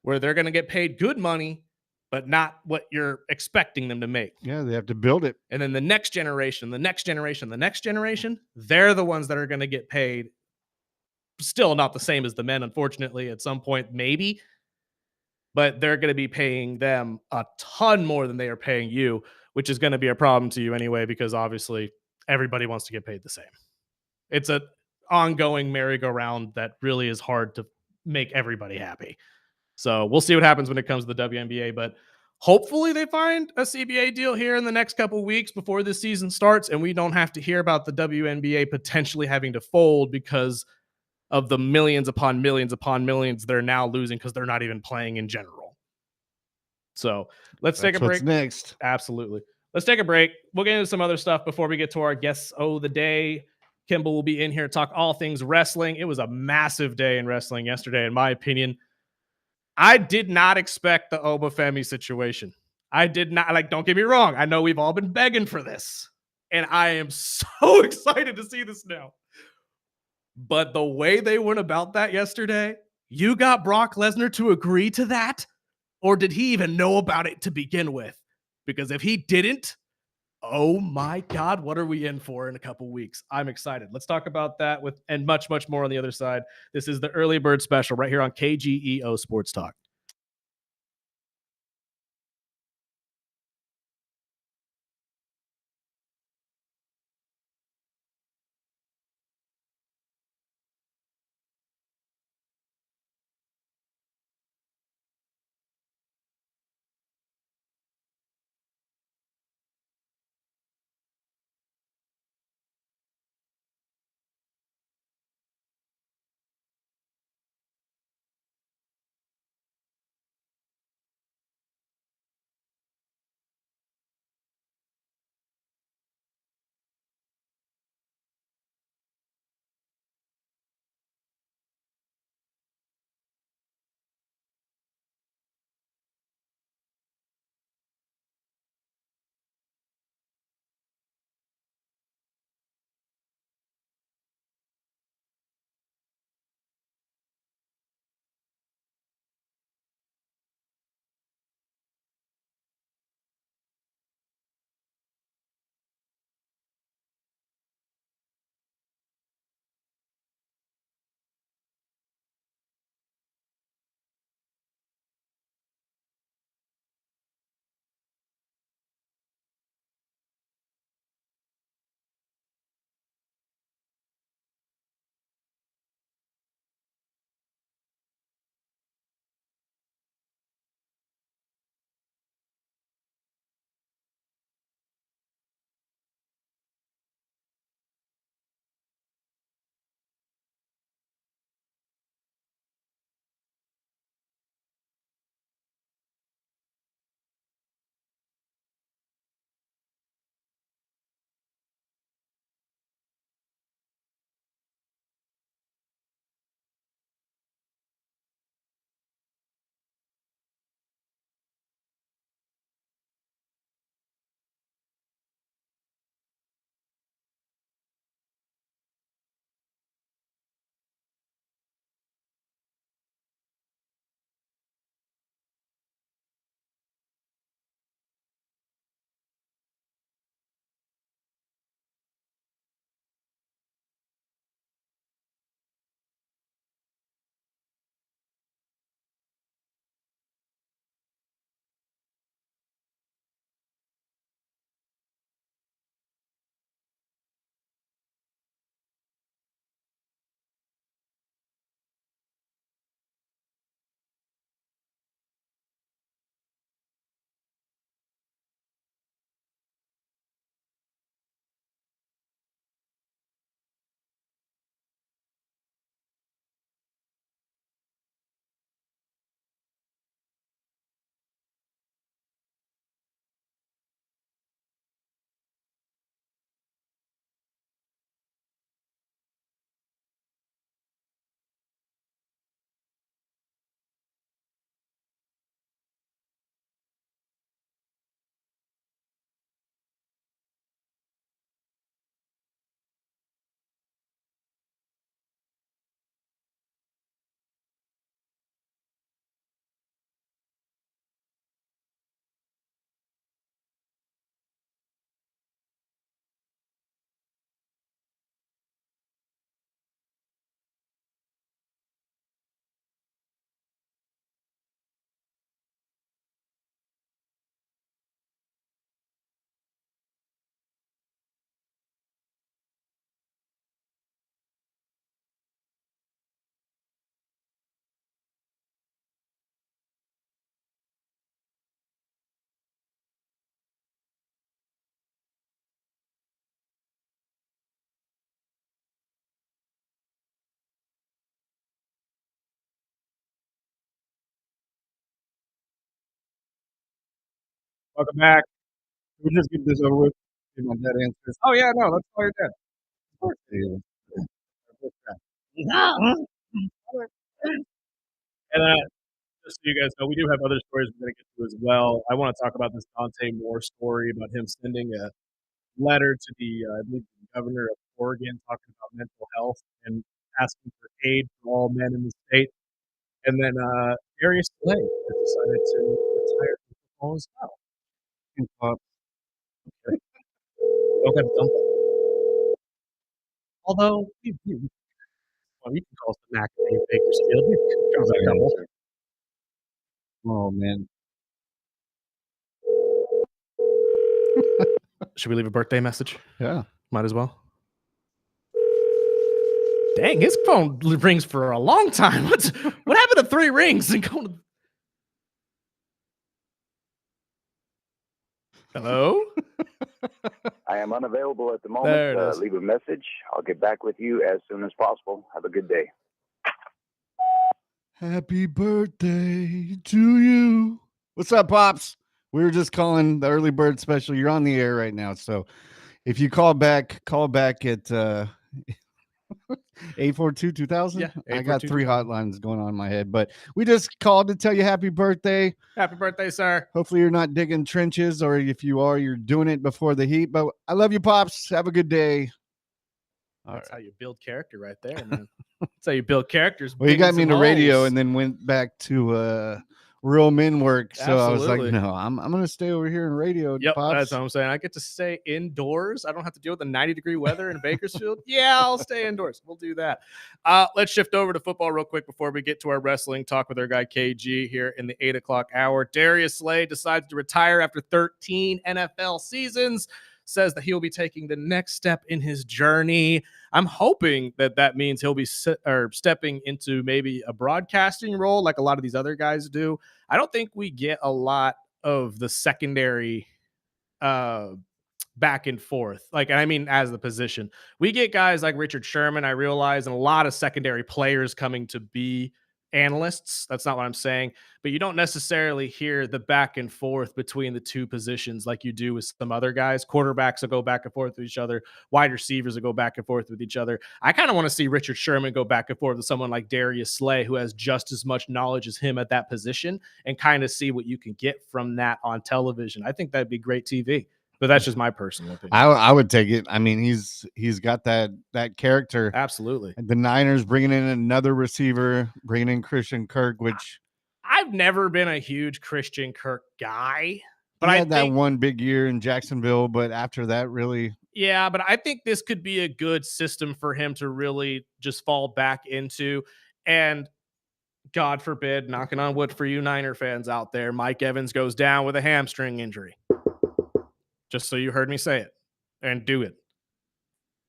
[SPEAKER 1] where they're going to get paid good money, but not what you're expecting them to make.
[SPEAKER 2] Yeah, they have to build it.
[SPEAKER 1] And then the next generation, the next generation, the next generation, they're the ones that are going to get paid. Still not the same as the men, unfortunately, at some point, maybe, but they're going to be paying them a ton more than they are paying you, which is going to be a problem to you anyway, because obviously everybody wants to get paid the same. It's an ongoing merry-go-round that really is hard to make everybody happy. So we'll see what happens when it comes to the WNBA, but hopefully they find a CBA deal here in the next couple weeks before this season starts, and we don't have to hear about the WNBA potentially having to fold because of the millions upon millions they're now losing because they're not even playing in general. So let's take a break.
[SPEAKER 2] What's next?
[SPEAKER 1] Absolutely. Let's take a break. We'll get into some other stuff before we get to our guests of the day. Kimble will be in here to talk all things wrestling. It was a massive day in wrestling yesterday, in my opinion. I did not expect the Obafemi situation. I did not, like, don't get me wrong. I know we've all been begging for this, and I am so excited to see this now. But the way they went about that yesterday, you got Brock Lesnar to agree to that? Or did he even know about it to begin with? Because if he didn't, oh my God, what are we in for in a couple weeks? I'm excited. Let's talk about that and much, much more on the other side. This is the Early Bird Special right here on KGEO Sports Talk. Welcome back.
[SPEAKER 2] We just get this over with. See my dad answers.
[SPEAKER 1] Oh yeah, no, let's call your dad.
[SPEAKER 2] Of course he is.
[SPEAKER 1] And just so you guys know, we do have other stories we're going to get to as well. I want to talk about this Dante Moore story about him sending a letter to the, I believe, the governor of Oregon talking about mental health and asking for aid for all men in the state. And then Darius Slay has decided to retire from football as well. Don't have to dump it. Although, well, you can call us the McAfee of Bakersfield. We've got a couple.
[SPEAKER 2] Oh man.
[SPEAKER 1] Should we leave a birthday message?
[SPEAKER 2] Yeah.
[SPEAKER 1] Might as well. Dang, his phone rings for a long time. What happened to 3 rings and going to... Hello?
[SPEAKER 3] I am unavailable at the
[SPEAKER 1] There
[SPEAKER 3] moment.
[SPEAKER 1] it is.
[SPEAKER 3] Leave a message. I'll get back with you as soon as possible. Have a good day.
[SPEAKER 2] Happy birthday to you. What's up, Pops? We were just calling the early bird special. You're on the air right now. So if you call back at 842-2000.
[SPEAKER 1] Yeah,
[SPEAKER 2] I got 3
[SPEAKER 1] 842-2000.
[SPEAKER 2] hotlines going on in my head, but we just called to tell you happy birthday.
[SPEAKER 1] Happy birthday, sir.
[SPEAKER 2] Hopefully you're not digging trenches, or if you are, you're doing it before the heat. But I love you, Pops. Have a good day.
[SPEAKER 1] That's how you build character right there, man. That's how you build characters.
[SPEAKER 2] Well, you got me
[SPEAKER 1] digging
[SPEAKER 2] into
[SPEAKER 1] some
[SPEAKER 2] radio
[SPEAKER 1] holes.
[SPEAKER 2] and then went back to real men work. So I was like,
[SPEAKER 1] Absolutely.
[SPEAKER 2] no, I'm going to stay over here in radio.
[SPEAKER 1] Yep,
[SPEAKER 2] Pops.
[SPEAKER 1] that's what I'm saying. I get to stay indoors. I don't have to deal with the 90-degree weather in Bakersfield. Yeah, I'll stay indoors. We'll do that. Let's shift over to football real quick before we get to our wrestling talk with our guy KG here in the 8 o'clock hour. Darius Slay decides to retire after 13 NFL seasons. Says that he'll be taking the next step in his journey. I'm hoping that means he'll be stepping into maybe a broadcasting role like a lot of these other guys do. I don't think we get a lot of the secondary back and forth. Like, I mean, as the position, we get guys like Richard Sherman, I realize, and a lot of secondary players coming to be analysts. That's not what I'm saying, but you don't necessarily hear the back and forth between the two positions like you do with some other guys. Quarterbacks will go back and forth with each other. Wide receivers will go back and forth with each other. I kind of want to see Richard Sherman go back and forth with someone like Darius Slay, who has just as much knowledge as him at that position, and kind of see what you can get from that on television. I think that'd be great TV. But that's just my personal opinion.
[SPEAKER 2] I would take it. I mean, he's got that character.
[SPEAKER 1] Absolutely.
[SPEAKER 2] The Niners bringing in another receiver, bringing in Christian Kirk, which
[SPEAKER 1] I've never been a huge Christian Kirk guy, but
[SPEAKER 2] he
[SPEAKER 1] I
[SPEAKER 2] had
[SPEAKER 1] think
[SPEAKER 2] that one big year in Jacksonville. But after that, really,
[SPEAKER 1] yeah, but I think this could be a good system for him to really just fall back into. And God forbid, knocking on wood for you Niner fans out there, Mike Evans goes down with a hamstring injury. Just so you heard me say it and do it.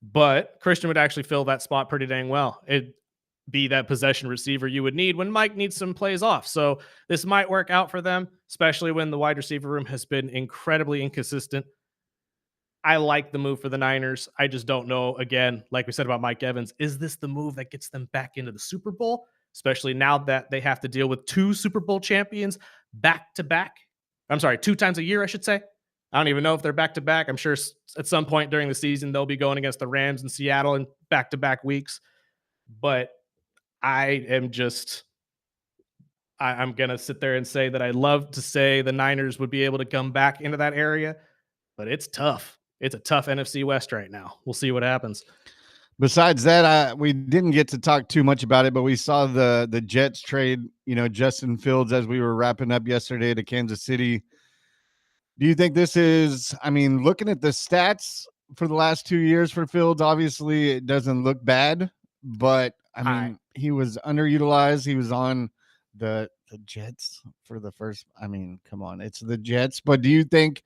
[SPEAKER 1] But Christian would actually fill that spot pretty dang well. It'd be that possession receiver you would need when Mike needs some plays off. So this might work out for them, especially when the wide receiver room has been incredibly inconsistent. I like the move for the Niners. I just don't know, again, like we said about Mike Evans, is this the move that gets them back into the Super Bowl? Especially now that they have to deal with 2 Super Bowl champions back to back. I'm sorry, 2 times a year, I should say. I don't even know if they're back to back. I'm sure at some point during the season, they'll be going against the Rams in Seattle in back to back weeks. But I am just, I'm going to sit there and say that I love to say the Niners would be able to come back into that area, but it's tough. It's a tough NFC West right now. We'll see what happens.
[SPEAKER 2] besides that, we didn't get to talk too much about it, but we saw the Jets trade, Justin Fields as we were wrapping up yesterday to Kansas City. Do you think this is, I mean, looking at the stats for the last 2 years for Fields, obviously it doesn't look bad, but I mean, he was underutilized. He was on the Jets for the first, I mean, come on, it's the Jets. But do you think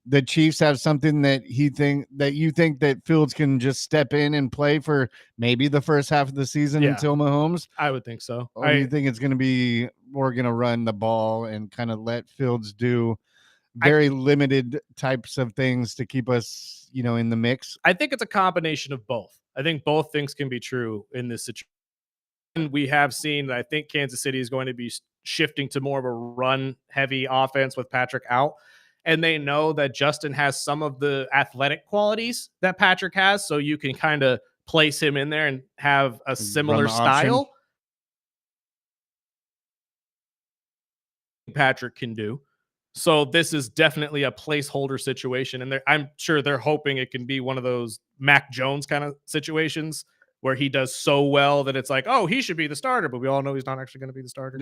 [SPEAKER 2] the Chiefs have something that you think that Fields can just step in and play for maybe the first half of the season until Mahomes?
[SPEAKER 1] I would think so.
[SPEAKER 2] Or do you think it's going to be, we're going to run the ball and kind of let Fields do very limited types of things to keep us, in the mix?
[SPEAKER 1] I think it's a combination of both. I think both things can be true in this situation. We have seen that I think Kansas City is going to be shifting to more of a run heavy offense with Patrick out. and they know that Justin has some of the athletic qualities that Patrick has, so you can kind of place him in there and have a
[SPEAKER 2] Run
[SPEAKER 1] similar
[SPEAKER 2] the option.
[SPEAKER 1] style Patrick can do. So this is definitely a placeholder situation, and I'm sure they're hoping it can be one of those Mac Jones kind of situations where he does so well that it's like, oh, he should be the starter, but we all know he's not actually going to be the starter.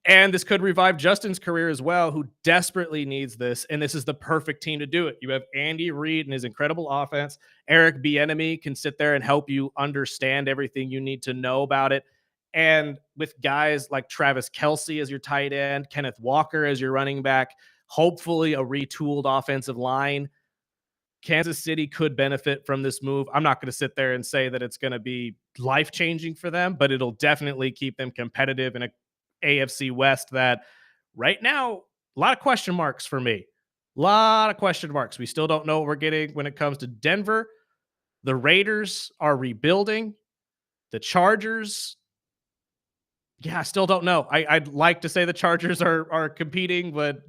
[SPEAKER 1] And this could revive Justin's career as well, who desperately needs this. And this is the perfect team to do it. You have Andy Reid and his incredible offense. Eric Bieniemy can sit there and help you understand everything you need to know about it. And with guys like Travis Kelce as your tight end, Kenneth Walker as your running back, hopefully a retooled offensive line, Kansas City could benefit from this move. I'm not going to sit there and say that it's going to be life changing for them, but it'll definitely keep them competitive in a AFC West that right now, a lot of question marks for me. A lot of question marks. We still don't know what we're getting when it comes to Denver. The Raiders are rebuilding. The Chargers, yeah, I still don't know. I'd like to say the Chargers are competing, but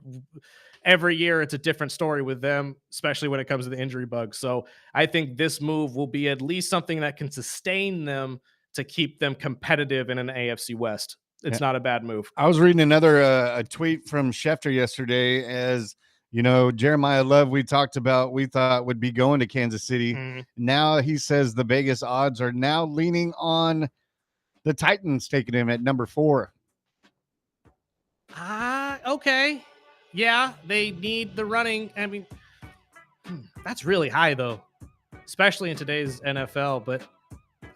[SPEAKER 1] every year it's a different story with them, especially when it comes to the injury bug. So I think this move will be at least something that can sustain them to keep them competitive in an AFC West. It's not a bad move.
[SPEAKER 2] I was reading another a tweet from Schefter yesterday. As you know, Jeremiah Love, we talked about, we thought would be going to Kansas City.
[SPEAKER 1] Mhm.
[SPEAKER 2] Now he says the Vegas odds are now leaning on the Titans taking him at number 4.
[SPEAKER 1] Okay. Yeah, they need the running. I mean, that's really high though, especially in today's NFL. But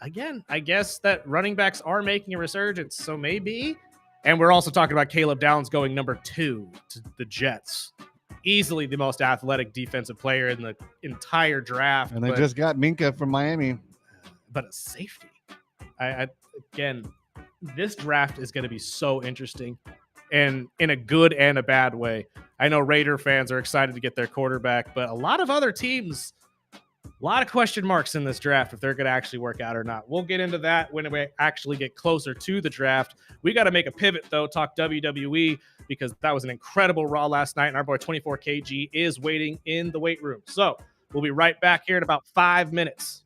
[SPEAKER 1] again, I guess that running backs are making a resurgence, so maybe. And we're also talking about Caleb Downs going number 2 to the Jets. Easily the most athletic defensive player in the entire draft.
[SPEAKER 2] And they just got Minka from Miami.
[SPEAKER 1] But a safety. Again, this draft is going to be so interesting, and in a good and a bad way. I know Raider fans are excited to get their quarterback, but a lot of other teams, a lot of question marks in this draft if they're going to actually work out or not. We'll get into that when we actually get closer to the draft. We got to make a pivot, though, talk WWE, because that was an incredible Raw last night, and our boy 24KG is waiting in the weight room. So we'll be right back here in about 5 minutes.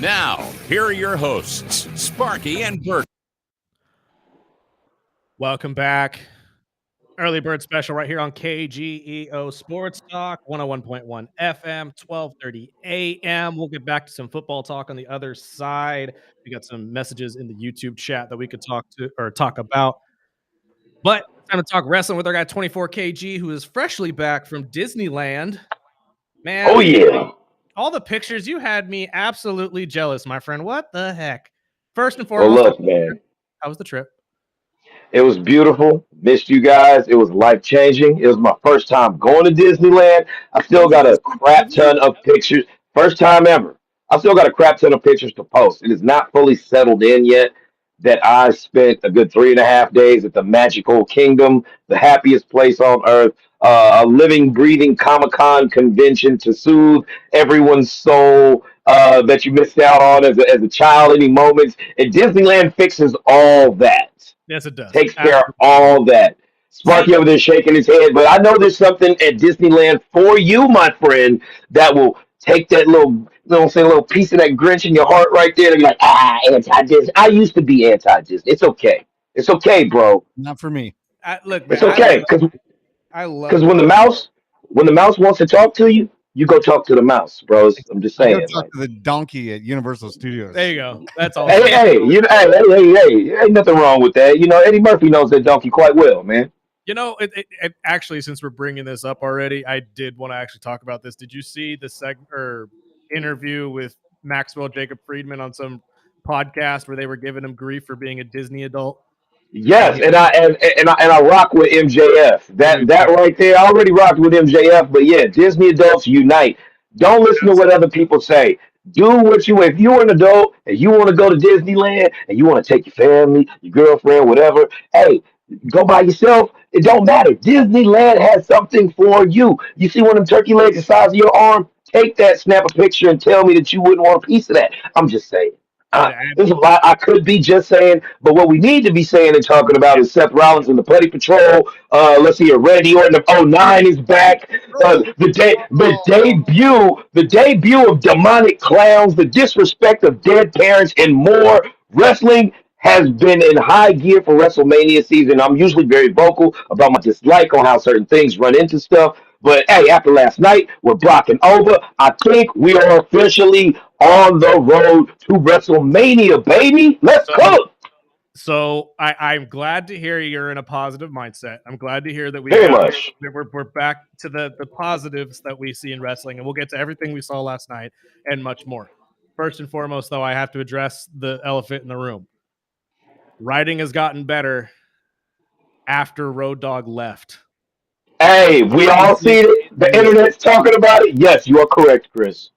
[SPEAKER 4] Now, here are your hosts, Sparky and Bert.
[SPEAKER 1] Welcome back. Early Bird Special right here on KGEO Sports Talk, 101.1 FM, 12:30 a.m. We'll get back to some football talk on the other side. We got some messages in the YouTube chat that we could talk about. But it's time to talk wrestling with our guy 24KG, who is freshly back from Disneyland. Man,
[SPEAKER 5] Oh, yeah.
[SPEAKER 1] all the pictures, you had me absolutely jealous, my friend. What the heck? First and
[SPEAKER 5] Well,
[SPEAKER 1] foremost,
[SPEAKER 5] look, man,
[SPEAKER 1] how was the trip?
[SPEAKER 5] it was beautiful. Missed you guys. It was life changing. It was my first time going to Disneyland. I still got a crap ton of pictures. First time ever. I still got a crap ton of pictures to post. It is not fully settled in yet that I spent a good 3.5 days at the magical kingdom, the happiest place on earth, a living, breathing Comic Con convention to soothe everyone's soul that you missed out on as a child, any moments. And Disneyland fixes all that.
[SPEAKER 1] Yes, it does.
[SPEAKER 5] Takes care of all that. Sparky over there shaking his head, but I know there's something at Disneyland for you, my friend, that will take that little piece of that Grinch in your heart right there. And be like, anti-Disney. I used to be anti-Disney. It's okay. It's okay, bro.
[SPEAKER 2] Not for me.
[SPEAKER 1] Look, man,
[SPEAKER 5] It's okay
[SPEAKER 1] I love
[SPEAKER 5] because when the mouse wants to talk to you, you go talk to the mouse, bro. I'm just
[SPEAKER 2] I go
[SPEAKER 5] saying.
[SPEAKER 2] talk to the donkey at Universal Studios.
[SPEAKER 1] There you go. That's all.
[SPEAKER 5] Hey, ain't nothing wrong with that. You know, Eddie Murphy knows that donkey quite well, man.
[SPEAKER 1] You know, it actually, since we're bringing this up already, I did want to actually talk about this. Did you see the interview with Maxwell Jacob Friedman on some podcast where they were giving him grief for being a Disney adult?
[SPEAKER 5] Yes, and I rock with MJF. That right there, I already rocked with MJF, but yeah, Disney adults unite. Don't listen to what other people say. Do what you if you're an adult and you want to go to Disneyland and you want to take your family, your girlfriend, whatever. Hey, go by yourself. It don't matter. Disneyland has something for you. You see one of them turkey legs the size of your arm? Take that, snap a picture, and tell me that you wouldn't want a piece of that. I'm just saying. There's a lot I could be just saying, but what we need to be saying and talking about is Seth Rollins and the Putty Patrol. Let's see, Randy Orton of '09 is back. The debut of demonic clowns, the disrespect of dead parents, and more. Wrestling has been in high gear for WrestleMania season. I'm usually very vocal about my dislike on how certain things run into stuff. But hey, after last night, we're blocking over. I think we are officially on the road to WrestleMania, baby. Let's go.
[SPEAKER 1] So I'm glad to hear you're in a positive mindset. I'm glad to hear that we're back to the positives that we see in wrestling, and we'll get to everything we saw last night and much more. First and foremost, though, I have to address the elephant in the room. Writing has gotten better after Road Dogg left.
[SPEAKER 5] Hey, we all see it. The internet's talking about it. Yes, you are correct, Chris.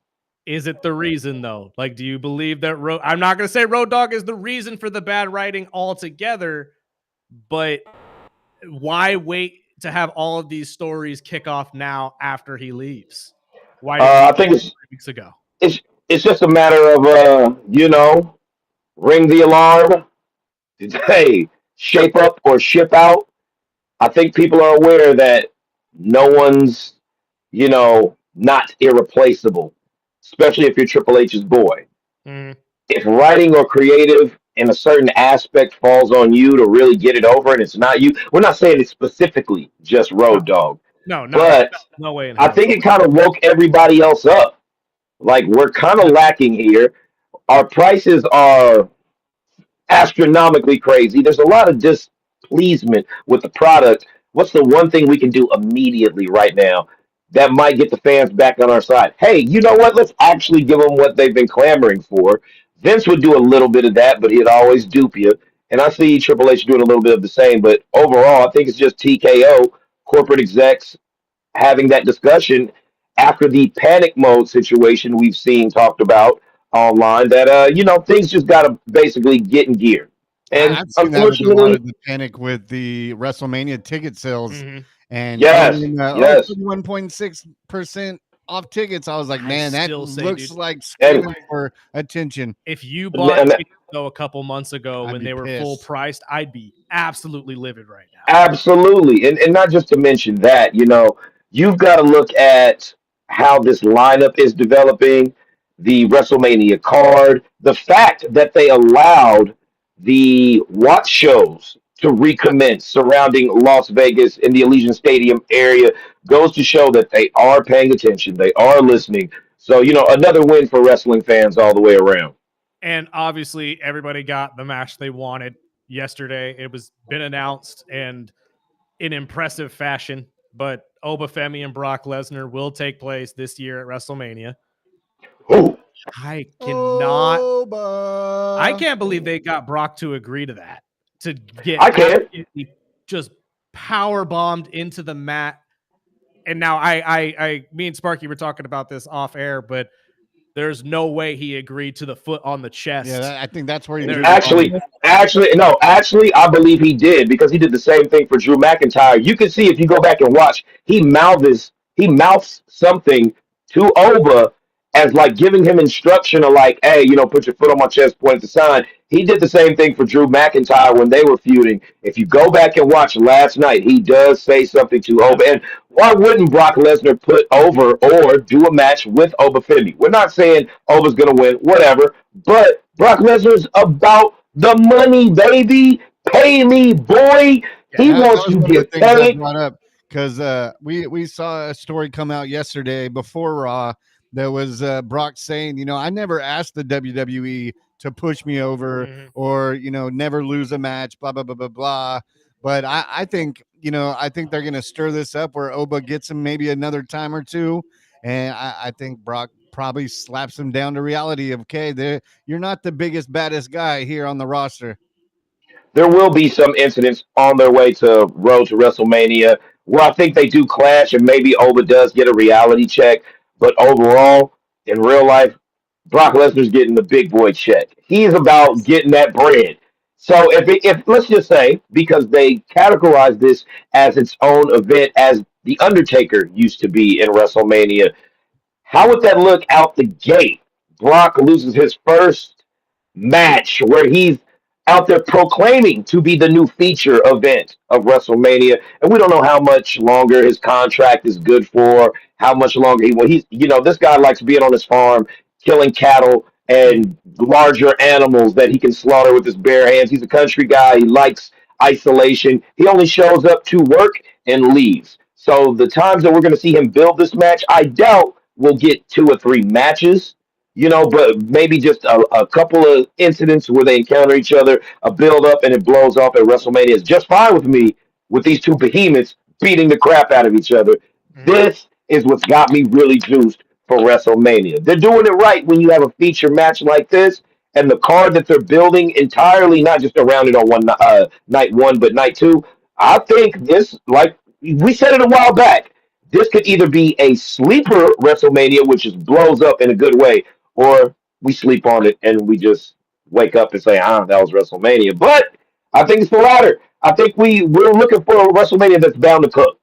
[SPEAKER 1] Is it the reason, though? Like, do you believe that I'm not going to say Road Dogg is the reason for the bad writing altogether, but why wait to have all of these stories kick off now after he leaves? Why?
[SPEAKER 5] I think
[SPEAKER 1] 3 weeks ago.
[SPEAKER 5] It's just a matter of ring the alarm. Hey, shape up or ship out. I think people are aware that no one's, not irreplaceable, especially if you're Triple H's boy.
[SPEAKER 1] Mm.
[SPEAKER 5] If writing or creative in a certain aspect falls on you to really get it over and it's not you, we're not saying it's specifically just Road Dogg.
[SPEAKER 1] No,
[SPEAKER 5] but
[SPEAKER 1] no way in
[SPEAKER 5] I
[SPEAKER 1] hell.
[SPEAKER 5] think it kind of woke everybody else up. Like we're kind of lacking here. Our prices are astronomically crazy. There's a lot of displeasement with the product. What's the one thing we can do immediately right now that might get the fans back on our side? Hey, you know what? Let's actually give them what they've been clamoring for. Vince would do a little bit of that, but he'd always dupe you. And I see Triple H doing a little bit of the same. But overall, I think it's just TKO, corporate execs having that discussion after the panic mode situation we've seen talked about online that things just got to basically get in gear. And
[SPEAKER 2] I've seen that with a lot
[SPEAKER 5] unfortunately,
[SPEAKER 2] of the panic with the WrestleMania ticket sales
[SPEAKER 1] Mhm.
[SPEAKER 2] and
[SPEAKER 5] yes,
[SPEAKER 2] claiming
[SPEAKER 5] yes.
[SPEAKER 2] 1.6% off tickets. I was like,
[SPEAKER 1] I
[SPEAKER 2] man, that
[SPEAKER 1] still say,
[SPEAKER 2] looks
[SPEAKER 1] dude,
[SPEAKER 2] like
[SPEAKER 5] And,
[SPEAKER 2] screaming for attention.
[SPEAKER 1] if you bought
[SPEAKER 5] and
[SPEAKER 1] tickets though a couple months ago
[SPEAKER 2] I'd
[SPEAKER 1] when
[SPEAKER 2] be
[SPEAKER 1] they were full
[SPEAKER 2] pissed.
[SPEAKER 1] priced, I'd be absolutely livid right now.
[SPEAKER 5] absolutely. And not just to mention that, you've got to look at how this lineup is developing, the WrestleMania card, the fact that they allowed the watch shows to recommence surrounding Las Vegas in the Allegiant Stadium area goes to show that they are paying attention, they are listening. So, another win for wrestling fans all the way around.
[SPEAKER 1] And obviously, everybody got the match they wanted yesterday. It was been announced and in impressive fashion. But Obafemi and Brock Lesnar will take place this year at WrestleMania.
[SPEAKER 5] Ooh,
[SPEAKER 1] I
[SPEAKER 2] Oh,
[SPEAKER 1] can't believe they got Brock to agree to that. To get
[SPEAKER 5] I can.
[SPEAKER 1] absolutely just power bombed into the mat. And now me and Sparky were talking about this off air, but there's no way he agreed to the foot on the chest.
[SPEAKER 2] yeah, I think that's where he
[SPEAKER 1] There-
[SPEAKER 2] drew the
[SPEAKER 5] Actually,
[SPEAKER 2] line.
[SPEAKER 5] no, I believe he did because he did the same thing for Drew McIntyre. You can see if you go back and watch, he mouths something to Oba as like giving him instruction of like, hey, put your foot on my chest, point at the sign. He did the same thing for Drew McIntyre when they were feuding. If you go back and watch last night, he does say something to Oba. And why wouldn't Brock Lesnar put over or do a match with Oba Femi? We're not saying Oba's going to win, whatever. But Brock Lesnar's about the money, baby. Pay me, boy.
[SPEAKER 2] Yeah,
[SPEAKER 5] He
[SPEAKER 2] that
[SPEAKER 5] wants
[SPEAKER 2] was
[SPEAKER 5] to
[SPEAKER 2] one of the
[SPEAKER 5] get
[SPEAKER 2] things I
[SPEAKER 5] paid.
[SPEAKER 2] brought up because we saw a story come out yesterday before Raw that was Brock saying, I never asked the WWE to push me over
[SPEAKER 1] Mhm.
[SPEAKER 2] or never lose a match, blah blah blah blah blah. But I think I think they're gonna stir this up where Oba gets him maybe another time or two, and I think Brock probably slaps him down to reality of okay, you're not the biggest baddest guy here on the roster.
[SPEAKER 5] There will be some incidents on their way to Road to WrestleMania where I think they do clash and maybe Oba does get a reality check. But overall, in real life, Brock Lesnar's getting the big boy check. He's about getting that bread. So if let's just say because they categorize this as its own event as the Undertaker used to be in WrestleMania, how would that look out the gate? Brock loses his first match where he's out there proclaiming to be the new feature event of WrestleMania. And we don't know how much longer his contract is good for, how much longer this guy likes being on his farm, killing cattle and larger animals that he can slaughter with his bare hands. He's a country guy. He likes isolation. He only shows up to work and leaves. So the times that we're going to see him build this match, I doubt we'll get 2 or 3 matches, but maybe just a couple of incidents where they encounter each other, a build up, and it blows off at WrestleMania is just fine with me with these 2 behemoths beating the crap out of each other.
[SPEAKER 1] Mhm.
[SPEAKER 5] This is what's got me really juiced for WrestleMania. They're doing it right when you have a feature match like this, and the card that they're building entirely, not just around it on night one, but night two. I think this, like we said it a while back, this could either be a sleeper WrestleMania, which just blows up in a good way, or we sleep on it and we just wake up and say, that was WrestleMania. But I think it's the latter. I think we're looking for a WrestleMania that's bound to cook.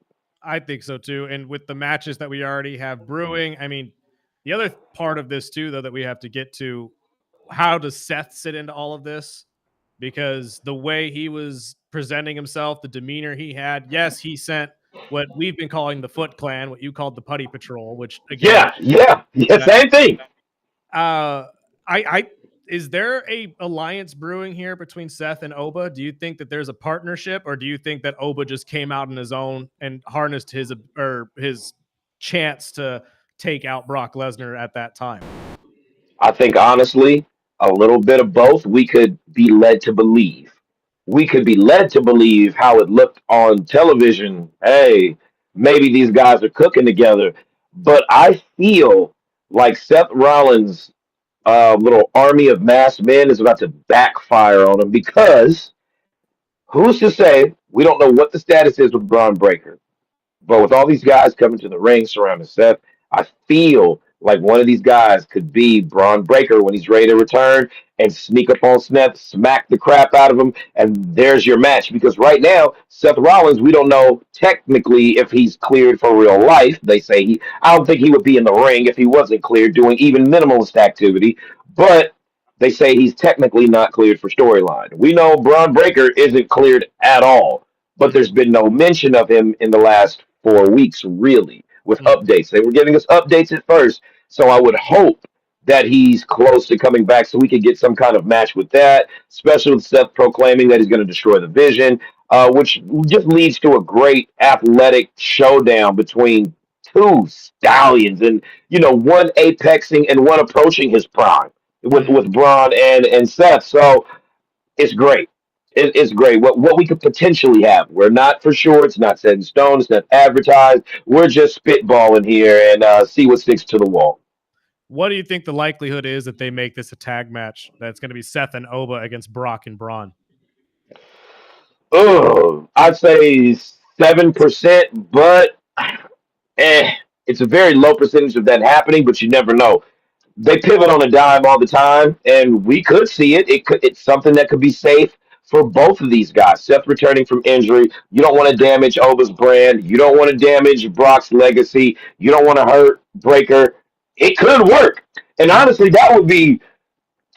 [SPEAKER 1] I think so too. And with the matches that we already have brewing, I mean, the other part of this too, though, that we have to get to, how does Seth sit into all of this? Because the way he was presenting himself, the demeanor he had, yes, he sent what we've been calling the Foot Clan, what you called the Putty Patrol, which again,
[SPEAKER 5] Yeah, yeah,
[SPEAKER 1] that,
[SPEAKER 5] same thing.
[SPEAKER 1] I Is there a alliance brewing here between Seth and Oba? Do you think that there's a partnership, or do you think that Oba just came out on his own and harnessed his chance to take out Brock Lesnar at that time?
[SPEAKER 5] I think honestly, a little bit of both. We could be led to believe. We could be led to believe how it looked on television. Hey, maybe these guys are cooking together. But I feel like Seth Rollins' little army of masked men is about to backfire on him because who's to say we don't know what the status is with Braun Breaker. But with all these guys coming to the ring surrounding Seth, I feel like one of these guys could be Braun Breaker when he's ready to return and sneak up on Seth, smack the crap out of him, and there's your match. Because right now, Seth Rollins, we don't know technically if he's cleared for real life. They say I don't think he would be in the ring if he wasn't cleared doing even minimalist activity. But they say he's technically not cleared for storyline. We know Braun Breaker isn't cleared at all, but there's been no mention of him in the last 4 weeks, really, with updates. They were giving us updates at first, so I would hope that he's close to coming back so we could get some kind of match with that, especially with Seth proclaiming that he's going to destroy the Vision, which just leads to a great athletic showdown between two stallions and, one apexing and one approaching his prime with Braun and Seth. So it's great. It's great. What we could potentially have. We're not for sure. It's not set in stone. It's not advertised. We're just spitballing here and see what sticks to the wall.
[SPEAKER 1] What do you think the likelihood is that they make this a tag match? That's going to be Seth and Oba against Brock and Braun.
[SPEAKER 5] Oh, I'd say 7%, but it's a very low percentage of that happening. But you never know. They pivot on a dime all the time, and we could see it. It's something that could be safe for both of these guys. Seth returning from injury. You don't want to damage Oba's brand. You don't want to damage Brock's legacy. You don't want to hurt Breaker. It could work. And honestly, that would be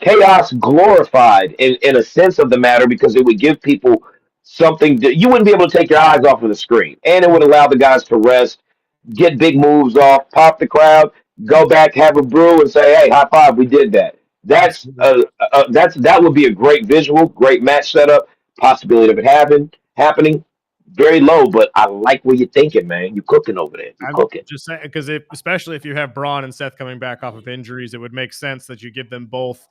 [SPEAKER 5] chaos glorified in a sense of the matter because it would give people something that you wouldn't be able to take your eyes off of the screen. And it would allow the guys to rest, get big moves off, pop the crowd, go back, have a brew, and say, "Hey, high five, we did that." That would be a great visual, great match setup. Possibility of it happening, very low, but I like what you're thinking, man. You're cooking over there. You're cooking.
[SPEAKER 1] Just saying, because especially if you have Braun and Seth coming back off of injuries, it would make sense that you give them both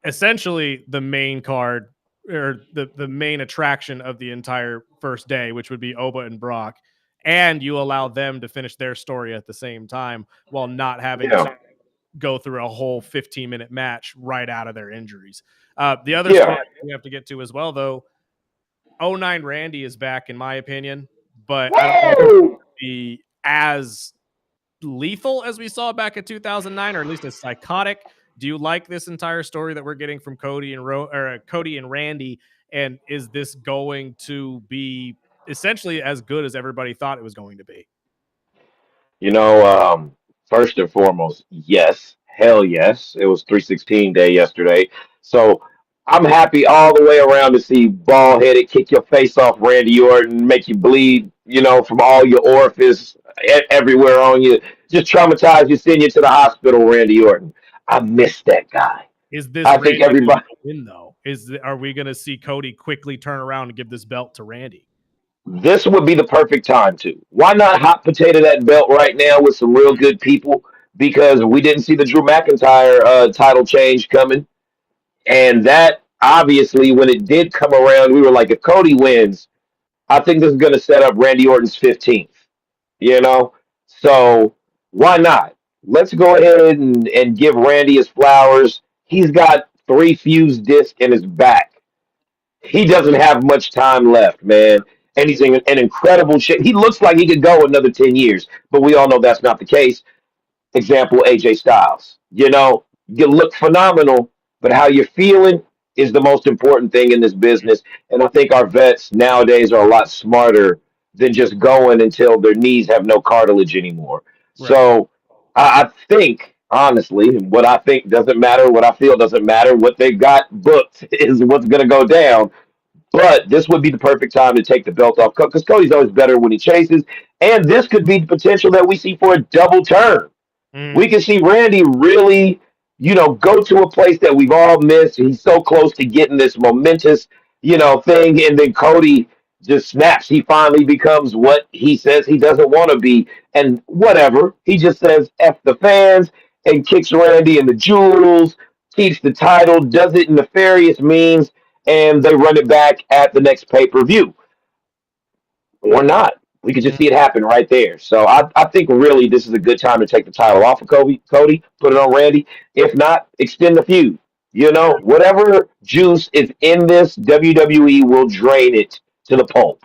[SPEAKER 1] essentially the main card or the main attraction of the entire first day, which would be Oba and Brock, and you allow them to finish their story at the same time while not having to go through a whole 15-minute match right out of their injuries. The other story we have to get to as well, though, 09 Randy is back, in my opinion, but I don't know if it would be as lethal as we saw back in 2009, or at least as psychotic. Do you like this entire story that we're getting from Cody and Randy? And is this going to be essentially as good as everybody thought it was going to be?
[SPEAKER 5] First and foremost, yes, hell yes. It was 316 day yesterday. So I'm happy all the way around to see bald headed kick your face off Randy Orton, make you bleed, from all your orifice everywhere on you, just traumatize you, send you to the hospital, Randy Orton. I miss that guy.
[SPEAKER 1] Is this
[SPEAKER 5] I think everybody
[SPEAKER 1] win though? Are we going to see Cody quickly turn around and give this belt to Randy?
[SPEAKER 5] This would be the perfect time to. Why not hot potato that belt right now with some real good people? Because we didn't see the Drew McIntyre title change coming. And that, obviously, when it did come around, we were like, if Cody wins, I think this is going to set up Randy Orton's 15th. So why not? Let's go ahead and give Randy his flowers. He's got 3 fused discs in his back. He doesn't have much time left, man. And he's in an incredible shape. He looks like he could go another 10 years, but we all know that's not the case. Example, AJ Styles. You look phenomenal, but how you're feeling is the most important thing in this business. And I think our vets nowadays are a lot smarter than just going until their knees have no cartilage anymore. Right. So I think, honestly, what I think doesn't matter, what I feel doesn't matter. What they've got booked is what's going to go down. But this would be the perfect time to take the belt off because Cody's always better when he chases. And this could be the potential that we see for a double turn. We can see Randy really go to a place that we've all missed. He's so close to getting this momentous, thing, and then Cody just snaps. He finally becomes what he says he doesn't want to be, and whatever. He just says "F the fans" and kicks Randy in the jewels, keeps the title, does it in nefarious means, and they run it back at the next pay-per-view. Or not. We could just see it happen right there. So I think really this is a good time to take the title off of Cody, put it on Randy. If not, extend the feud. Whatever juice is in this, WWE will drain it to the pulp.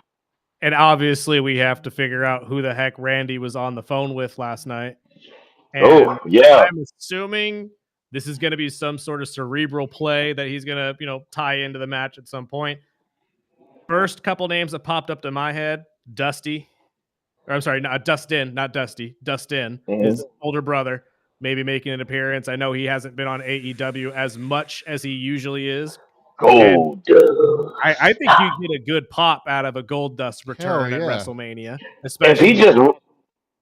[SPEAKER 1] And obviously, we have to figure out who the heck Randy was on the phone with last night. And
[SPEAKER 5] Oh, yeah.
[SPEAKER 1] I'm assuming this is going to be some sort of cerebral play that he's going to, tie into the match at some point. First couple names that popped up to my head, Dusty. Or I'm sorry, not Dustin, not Dusty. Dustin, his older brother, maybe making an appearance. I know he hasn't been on AEW as much as he usually is.
[SPEAKER 5] Gold.
[SPEAKER 1] I think you get a good pop out of a Gold Dust return at WrestleMania, especially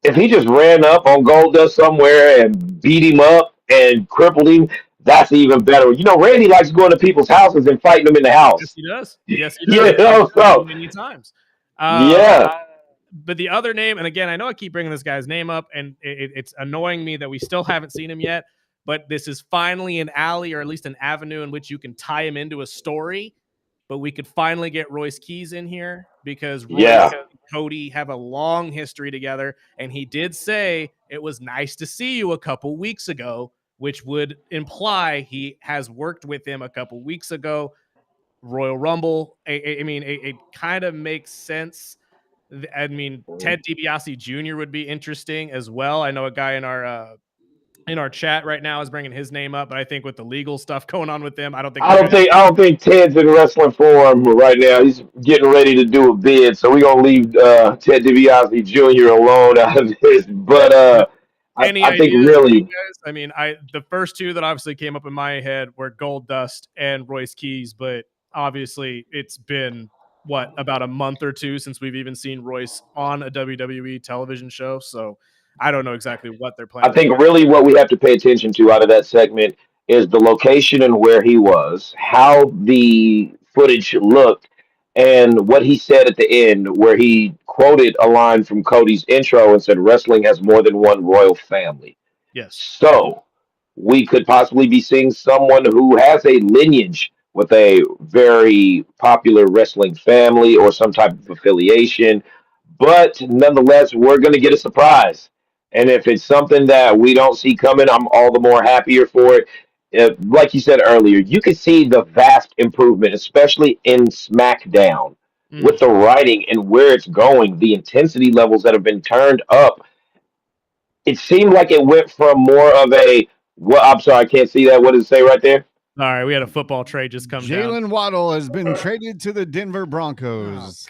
[SPEAKER 5] if he just ran up on Goldust somewhere and beat him up and crippled him, that's even better. Randy likes going to people's houses and fighting them in the house.
[SPEAKER 1] Yes, he does. Yes, he does.
[SPEAKER 5] So
[SPEAKER 1] many times. But the other name, and again, I know I keep bringing this guy's name up, and it's annoying me that we still haven't seen him yet. But this is finally an alley, or at least an avenue, in which you can tie him into a story. But we could finally get Royce Keys in here because Royce and Cody have a long history together. And he did say it was nice to see you a couple weeks ago, which would imply he has worked with him a couple weeks ago. Royal Rumble. It kind of makes sense. I mean, Ted DiBiase Jr. would be interesting as well. I know a guy in our chat right now is bringing his name up, but I think with the legal stuff going on with them, I don't think
[SPEAKER 5] Ted's in wrestling form right now. He's getting ready to do a bid, so we're gonna leave Ted DiBiase Jr. alone out of this. But I think really,
[SPEAKER 1] guys? The first two that obviously came up in my head were Gold Dust and Royce Keys, but obviously it's been about a month or two since we've even seen Royce on a WWE television show, so I don't know exactly what they're planning.
[SPEAKER 5] I think really what we have to pay attention to out of that segment is the location and where he was, how the footage looked, and what he said at the end, where he quoted a line from Cody's intro and said, "Wrestling has more than one royal family."
[SPEAKER 1] Yes.
[SPEAKER 5] So we could possibly be seeing someone who has a lineage with a very popular wrestling family or some type of affiliation. But nonetheless, we're going to get a surprise. And if it's something that we don't see coming, I'm all the more happier for it. Like you said earlier, you can see the vast improvement, especially in SmackDown, with the writing and where it's going, the intensity levels that have been turned up. It seemed like it went from more of a, I'm sorry, I can't see that. What does it say right there?
[SPEAKER 1] All right, we had a football trade just come down.
[SPEAKER 2] Jalen Waddle has been traded to the Denver Broncos.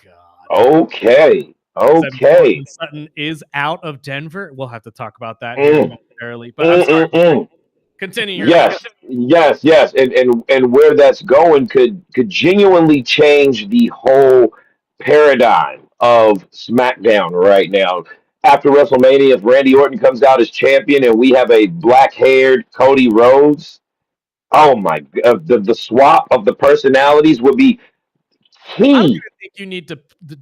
[SPEAKER 1] Oh, God.
[SPEAKER 5] Okay.
[SPEAKER 1] Sutton is out of Denver. We'll have to talk about that momentarily. But I'm sorry. Continue.
[SPEAKER 5] Yes. And where that's going could genuinely change the whole paradigm of SmackDown right now. After WrestleMania, if Randy Orton comes out as champion and we have a black-haired Cody Rhodes, oh my! The swap of the personalities would be key.
[SPEAKER 1] I don't even think you need to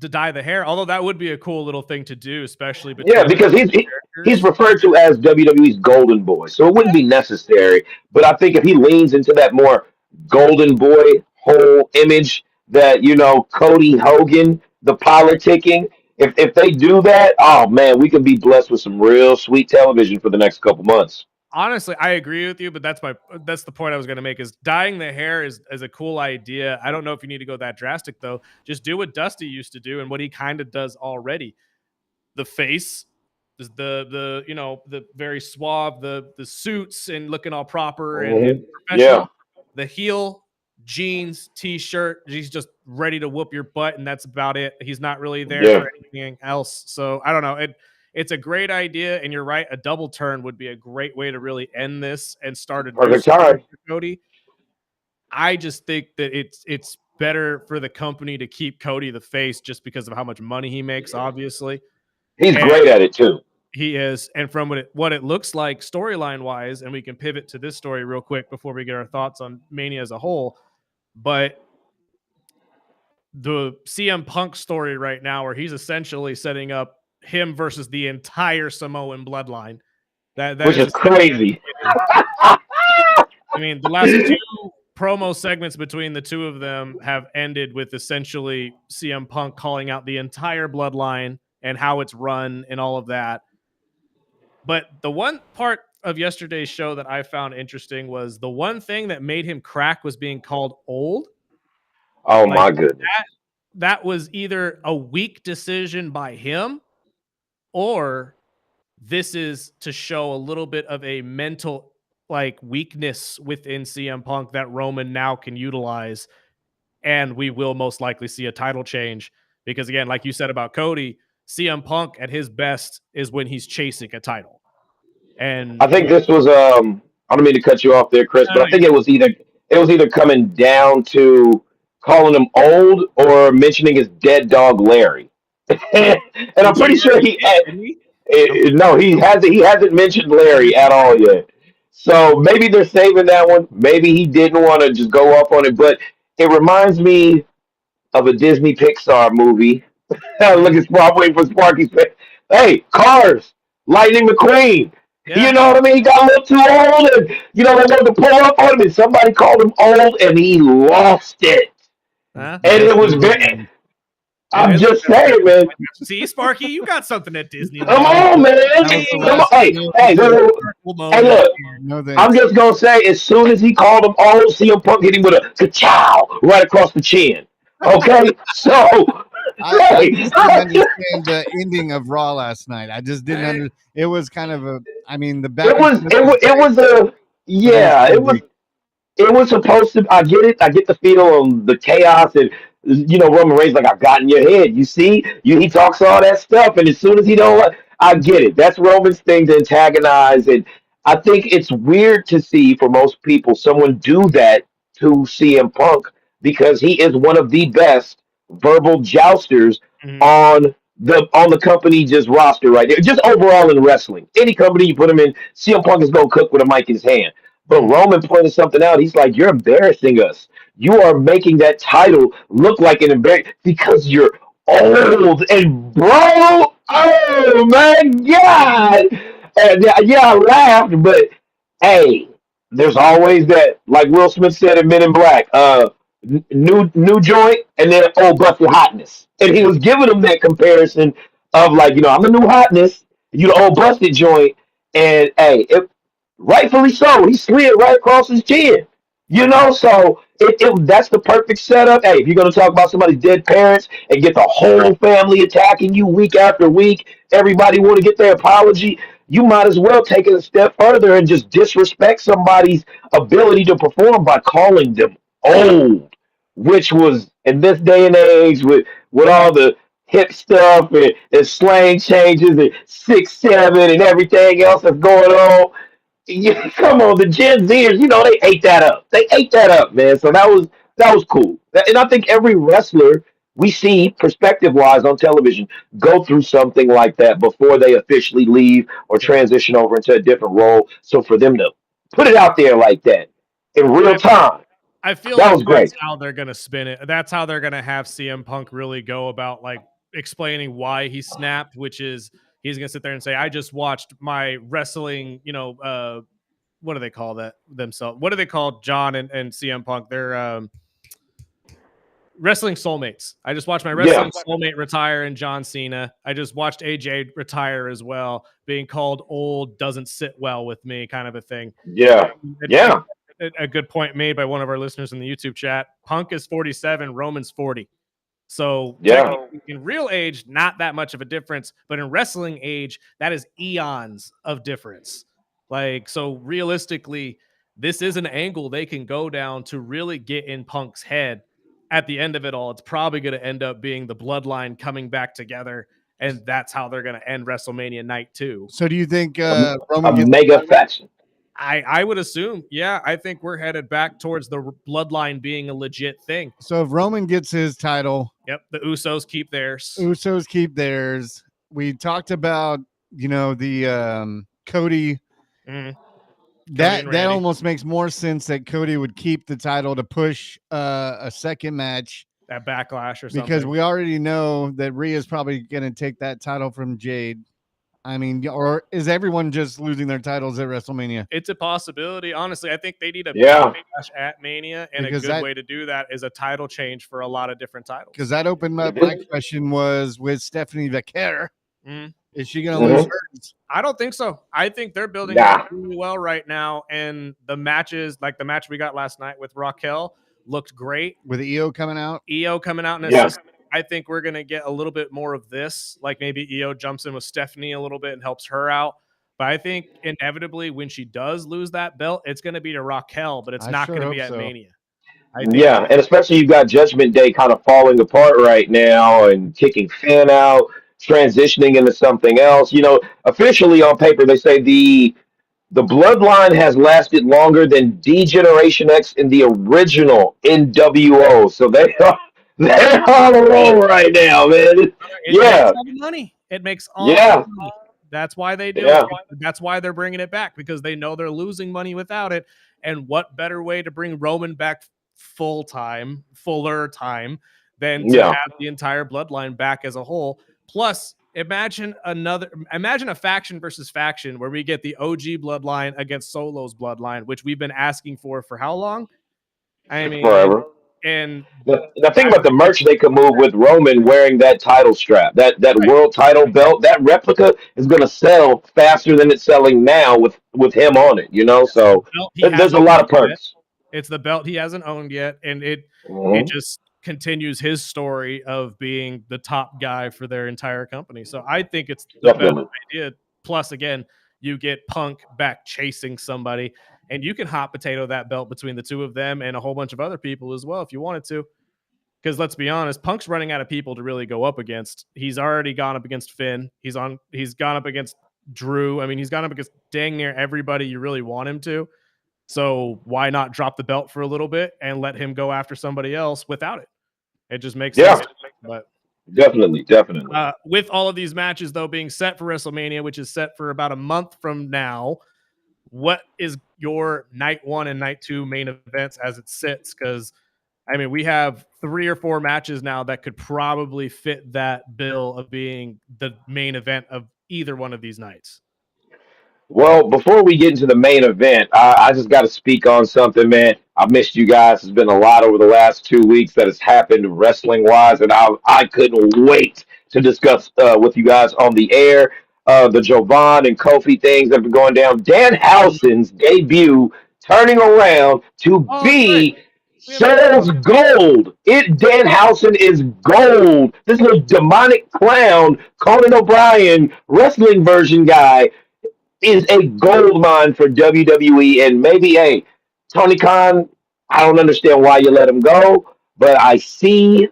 [SPEAKER 1] dye the hair, although that would be a cool little thing to do, especially
[SPEAKER 5] because he's referred to as WWE's Golden Boy, so it wouldn't be necessary. But I think if he leans into that more Golden Boy whole image, that Cody Hogan, the politicking, if they do that, oh man, we could be blessed with some real sweet television for the next couple months.
[SPEAKER 1] Honestly, I agree with you, but that's the point I was going to make is dyeing the hair is a cool idea. I don't know if you need to go that drastic though. Just do what Dusty used to do and what he kind of does already. The face, the very suave, the suits and looking all proper and professional.
[SPEAKER 5] Yeah.
[SPEAKER 1] The heel, jeans, t-shirt, he's just ready to whoop your butt and that's about it. He's not really there for anything else. So I don't know. It's a great idea, and you're right. A double turn would be a great way to really end this and start a
[SPEAKER 5] perfect time
[SPEAKER 1] for Cody. I just think that it's better for the company to keep Cody the face just because of how much money he makes. Obviously,
[SPEAKER 5] he's great at it too.
[SPEAKER 1] He is, and from what it looks like storyline wise, and we can pivot to this story real quick before we get our thoughts on Mania as a whole. But the CM Punk story right now, where he's essentially setting up him versus the entire Samoan bloodline. That
[SPEAKER 5] which
[SPEAKER 1] is
[SPEAKER 5] is crazy.
[SPEAKER 1] I mean, the last two promo segments between the two of them have ended with essentially CM Punk calling out the entire bloodline and how it's run and all of that. But the one part of yesterday's show that I found interesting was the one thing that made him crack was being called old.
[SPEAKER 5] Oh
[SPEAKER 1] Like,
[SPEAKER 5] my goodness.
[SPEAKER 1] that was either a weak decision by him, or this is to show a little bit of a mental weakness within CM Punk that Roman now can utilize. And we will most likely see a title change because, again, like you said about Cody, CM Punk at his best is when he's chasing a title. And
[SPEAKER 5] I think this was I don't mean to cut you off there, Chris, but I think it was either coming down to calling him old or mentioning his dead dog Larry. And I'm pretty sure no, he hasn't mentioned Larry at all yet. So maybe they're saving that one. Maybe he didn't want to just go off on it, but it reminds me of a Disney Pixar movie. Look at Spark waiting for Sparky's face. Hey, Cars, Lightning McQueen.
[SPEAKER 1] Yeah.
[SPEAKER 5] You know what I mean? He got a little too old, and they wanted to pull up on him, and somebody called him old, and he lost it. And it was very. I'm just saying, man.
[SPEAKER 1] See, Sparky, you got something at Disney.
[SPEAKER 5] Come on, man. Come on. Hey, look. I'm just gonna say, as soon as he called him old, CM Punk hit him with a ka-chow right across the chin. Okay, so
[SPEAKER 2] I just didn't understand the ending of Raw last night. I just didn't understand. It was kind of a. I mean, the back.
[SPEAKER 5] It was supposed to. I get it. I get the feel of the chaos and Roman Reigns like, I've got in your head. You see, he talks all that stuff, and as soon as he don't, I get it. That's Roman's thing to antagonize, and I think it's weird to see for most people someone do that to CM Punk because he is one of the best verbal jousters on the company just roster right there. Just overall in wrestling, any company you put him in, CM Punk is gonna cook with a mic in his hand. But Roman pointed something out. He's like, "You're embarrassing us. You are making that title look like an embarrassment because you're old and bro. Oh my god!" And yeah, I laughed, but hey, there's always that, like Will Smith said in Men in Black, new joint, and then old busted hotness. And he was giving them that comparison of like, I'm the new hotness, you the old busted joint, and hey, rightfully so. He slid right across his chin. So that's the perfect setup. Hey, if you're going to talk about somebody's dead parents and get the whole family attacking you week after week, everybody want to get their apology, you might as well take it a step further and just disrespect somebody's ability to perform by calling them old, which was in this day and age with all the hip stuff and slang changes and 6'7" and everything else that's going on. Yeah, come on, the Gen Zers, they ate that up. They ate that up, man. So that was cool. And I think every wrestler we see, perspective wise, on television, go through something like that before they officially leave or transition over into a different role. So for them to put it out there like that in real time,
[SPEAKER 1] I feel
[SPEAKER 5] that
[SPEAKER 1] like
[SPEAKER 5] was great.
[SPEAKER 1] That's how they're gonna spin it. That's how they're gonna have CM Punk really go about explaining why he snapped, which is he's gonna sit there and say, "I just watched my wrestling, what do they call that themselves? What do they call John and CM Punk? They're wrestling soulmates. I just watched my wrestling soulmate retire and John Cena. I just watched AJ retire as well. Being called old doesn't sit well with me," kind of a thing.
[SPEAKER 5] Yeah.
[SPEAKER 1] A good point made by one of our listeners in the YouTube chat. Punk is 47, Roman's 40. So in real age, not that much of a difference, but in wrestling age, that is eons of difference. So realistically, this is an angle they can go down to really get in Punk's head. At the end of it all, it's probably going to end up being the bloodline coming back together, and that's how they're going to end WrestleMania night 2.
[SPEAKER 2] So do you think Roman
[SPEAKER 5] gets mega faction?
[SPEAKER 1] I would assume, I think we're headed back towards the bloodline being a legit thing.
[SPEAKER 2] So if Roman gets his title,
[SPEAKER 1] the Usos keep theirs.
[SPEAKER 2] We talked about the Cody.
[SPEAKER 1] Mhm.
[SPEAKER 2] That
[SPEAKER 1] and Randy.
[SPEAKER 2] almost makes more sense that Cody would keep the title to push a second match
[SPEAKER 1] That Backlash or
[SPEAKER 2] because
[SPEAKER 1] something.
[SPEAKER 2] we already know that Rhea's probably going to take that title from Jade. I mean, or is everyone just losing their titles at WrestleMania?
[SPEAKER 1] It's a possibility. Honestly, I think they need a
[SPEAKER 5] Yeah.
[SPEAKER 1] backlash at Mania, and
[SPEAKER 2] Because
[SPEAKER 1] a good
[SPEAKER 2] that-
[SPEAKER 1] way to do that is a title change for a lot of different titles.
[SPEAKER 2] Because that opened up my question was with Stephanie Vaquer.
[SPEAKER 1] Mhm.
[SPEAKER 2] Is she going to lose
[SPEAKER 5] Mhm.
[SPEAKER 2] hers?
[SPEAKER 1] I don't think so. I think they're building
[SPEAKER 5] Nah.
[SPEAKER 1] up really well right now, and the matches, like the match we got last night with Raquel, looked great.
[SPEAKER 2] With EO coming out?
[SPEAKER 1] EO coming out and
[SPEAKER 5] Yeah.
[SPEAKER 1] assisting. I think we're going to get a little bit more of this. Like maybe EO jumps in with Stephanie a little bit and helps her out. But I think inevitably when she does lose that belt, it's going to be to Raquel, but it's
[SPEAKER 2] I
[SPEAKER 1] not
[SPEAKER 2] sure
[SPEAKER 1] going to
[SPEAKER 2] hope
[SPEAKER 1] be at
[SPEAKER 2] so.
[SPEAKER 1] Mania. I think
[SPEAKER 5] Yeah, and especially you've got Judgment Day kind of falling apart right now and kicking Finn out, transitioning into something else. Officially on paper, they say the bloodline has lasted longer than D-Generation X in the original NWO. So they're all alone right now, man.
[SPEAKER 1] it makes
[SPEAKER 5] Yeah,
[SPEAKER 1] all the money. It makes all
[SPEAKER 5] yeah,
[SPEAKER 1] the money. That's why they do
[SPEAKER 5] yeah,
[SPEAKER 1] it. That's why they're bringing it back, because they know they're losing money without it. And what better way to bring Roman back fuller time than to
[SPEAKER 5] yeah.
[SPEAKER 1] have the entire bloodline back as a whole? Plus, imagine a faction versus faction where we get the OG bloodline against Solo's bloodline, which we've been asking for how long? I mean,
[SPEAKER 5] Forever.
[SPEAKER 1] and
[SPEAKER 5] The thing about the merch they could move with Roman wearing that title strap, that
[SPEAKER 1] right.
[SPEAKER 5] world title belt, that replica is going to sell faster than it's selling now with him on it. So
[SPEAKER 1] belt he
[SPEAKER 5] there's a
[SPEAKER 1] hasn't
[SPEAKER 5] lot of
[SPEAKER 1] owned yet.
[SPEAKER 5] perks.
[SPEAKER 1] It's the belt he hasn't owned yet, and it
[SPEAKER 5] Mhm.
[SPEAKER 1] just continues his story of being the top guy for their entire company. So I think it's the best
[SPEAKER 5] Definitely.
[SPEAKER 1] idea. Plus, again, you get Punk back chasing somebody, and you can hot potato that belt between the two of them and a whole bunch of other people as well if you wanted to. Because let's be honest, Punk's running out of people to really go up against. He's already gone up against Finn. He's gone up against Drew. I mean, he's gone up against dang near everybody you really want him to. So why not drop the belt for a little bit and let him go after somebody else without it? It just makes
[SPEAKER 5] Yeah,
[SPEAKER 1] sense. But
[SPEAKER 5] definitely.
[SPEAKER 1] with all of these matches, though, being set for WrestleMania, which is set for about a month from now, what is your night one and night two main events as it sits? Because, I mean, we have 3 or 4 matches now that could probably fit that bill of being the main event of either one of these nights.
[SPEAKER 5] Well, before we get into the main event, I just got to speak on something, man. I've missed you guys. There's been a lot over the last 2 weeks that has happened wrestling wise, and I couldn't wait to discuss with you guys on the air. The Jovan and Kofi things that have been going down. Dan Housen's debut turning around to
[SPEAKER 1] Oh, that's right.
[SPEAKER 5] be
[SPEAKER 1] We haven't talked
[SPEAKER 5] Sarah's
[SPEAKER 1] about
[SPEAKER 5] gold. Dan Housen is gold. This little demonic clown, Conan O'Brien, wrestling version guy is a gold mine for WWE. And maybe, hey, Tony Khan, I don't understand why you let him go, but I see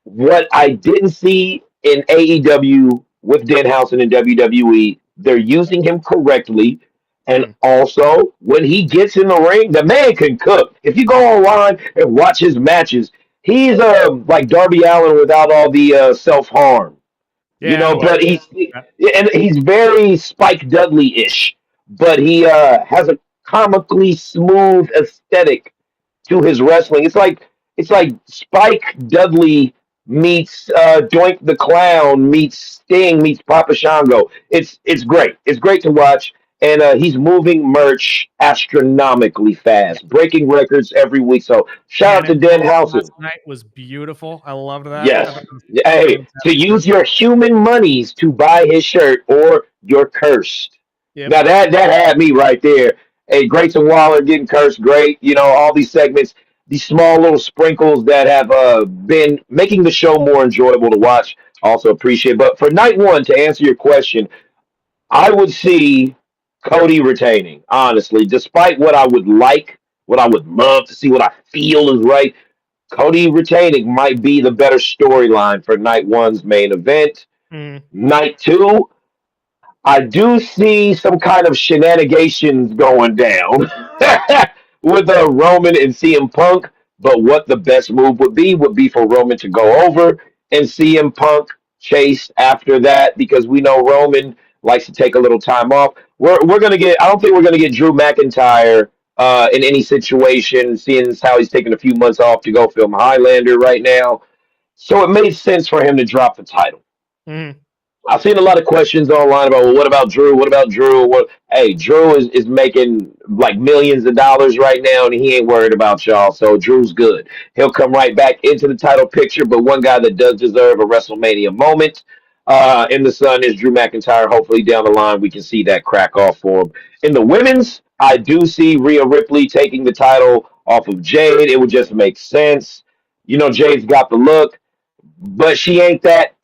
[SPEAKER 5] what I didn't see in AEW with Danhausen in WWE. They're using him correctly. And
[SPEAKER 1] it.
[SPEAKER 5] also, when he gets in the ring, the man can cook. If you go online and watch his matches, he's like Darby Allin without all the self harm.
[SPEAKER 1] Yeah,
[SPEAKER 5] But
[SPEAKER 1] uh,
[SPEAKER 5] he's very Spike Dudley ish, but he has a comically smooth aesthetic to his wrestling. It's like Spike Dudley meets Doink the Clown meets Sting meets Papa Shango. It's great. It's great to watch, and he's moving merch astronomically fast, breaking records every week. So shout out to Dan
[SPEAKER 1] Cannonball
[SPEAKER 5] Housen.
[SPEAKER 1] last night was beautiful. I loved that. I thought
[SPEAKER 5] Yes.
[SPEAKER 1] it was
[SPEAKER 5] Hey, to
[SPEAKER 1] fantastic.
[SPEAKER 5] use your human monies to buy his shirt or you're cursed.
[SPEAKER 1] Yep.
[SPEAKER 5] Now that had me right there. Hey, Grayson Waller getting cursed, great. All these segments, these small little sprinkles that have been making the show more enjoyable to watch. Also appreciate. But for night one, to answer your question, I would see Cody retaining, honestly, despite what I would like, what I would love to see, what I feel is right. Cody retaining might be the better storyline for night one's main event.
[SPEAKER 1] Mm.
[SPEAKER 5] Night two, I do see some kind of shenanigans going down with Roman and CM Punk. But what the best move would be for Roman to go over and CM Punk chase after that because we know Roman likes to take a little time off. We're gonna get. I don't think we're gonna get Drew McIntyre in any situation, seeing as how he's taking a few months off to go film Highlander right now. So it made sense for him to drop the title.
[SPEAKER 1] Mhm.
[SPEAKER 5] I've seen a lot of questions online about, well, what about Drew? What about Drew? Hey, Drew is making like millions of dollars right now, and he ain't worried about y'all. So Drew's good. He'll come right back into the title picture. But one guy that does deserve a WrestleMania moment in the sun is Drew McIntyre. Hopefully down the line we can see that crack off for him. In the women's, I do see Rhea Ripley taking the title off of Jade. It would just make sense. You know, Jade's got the look, but she ain't that.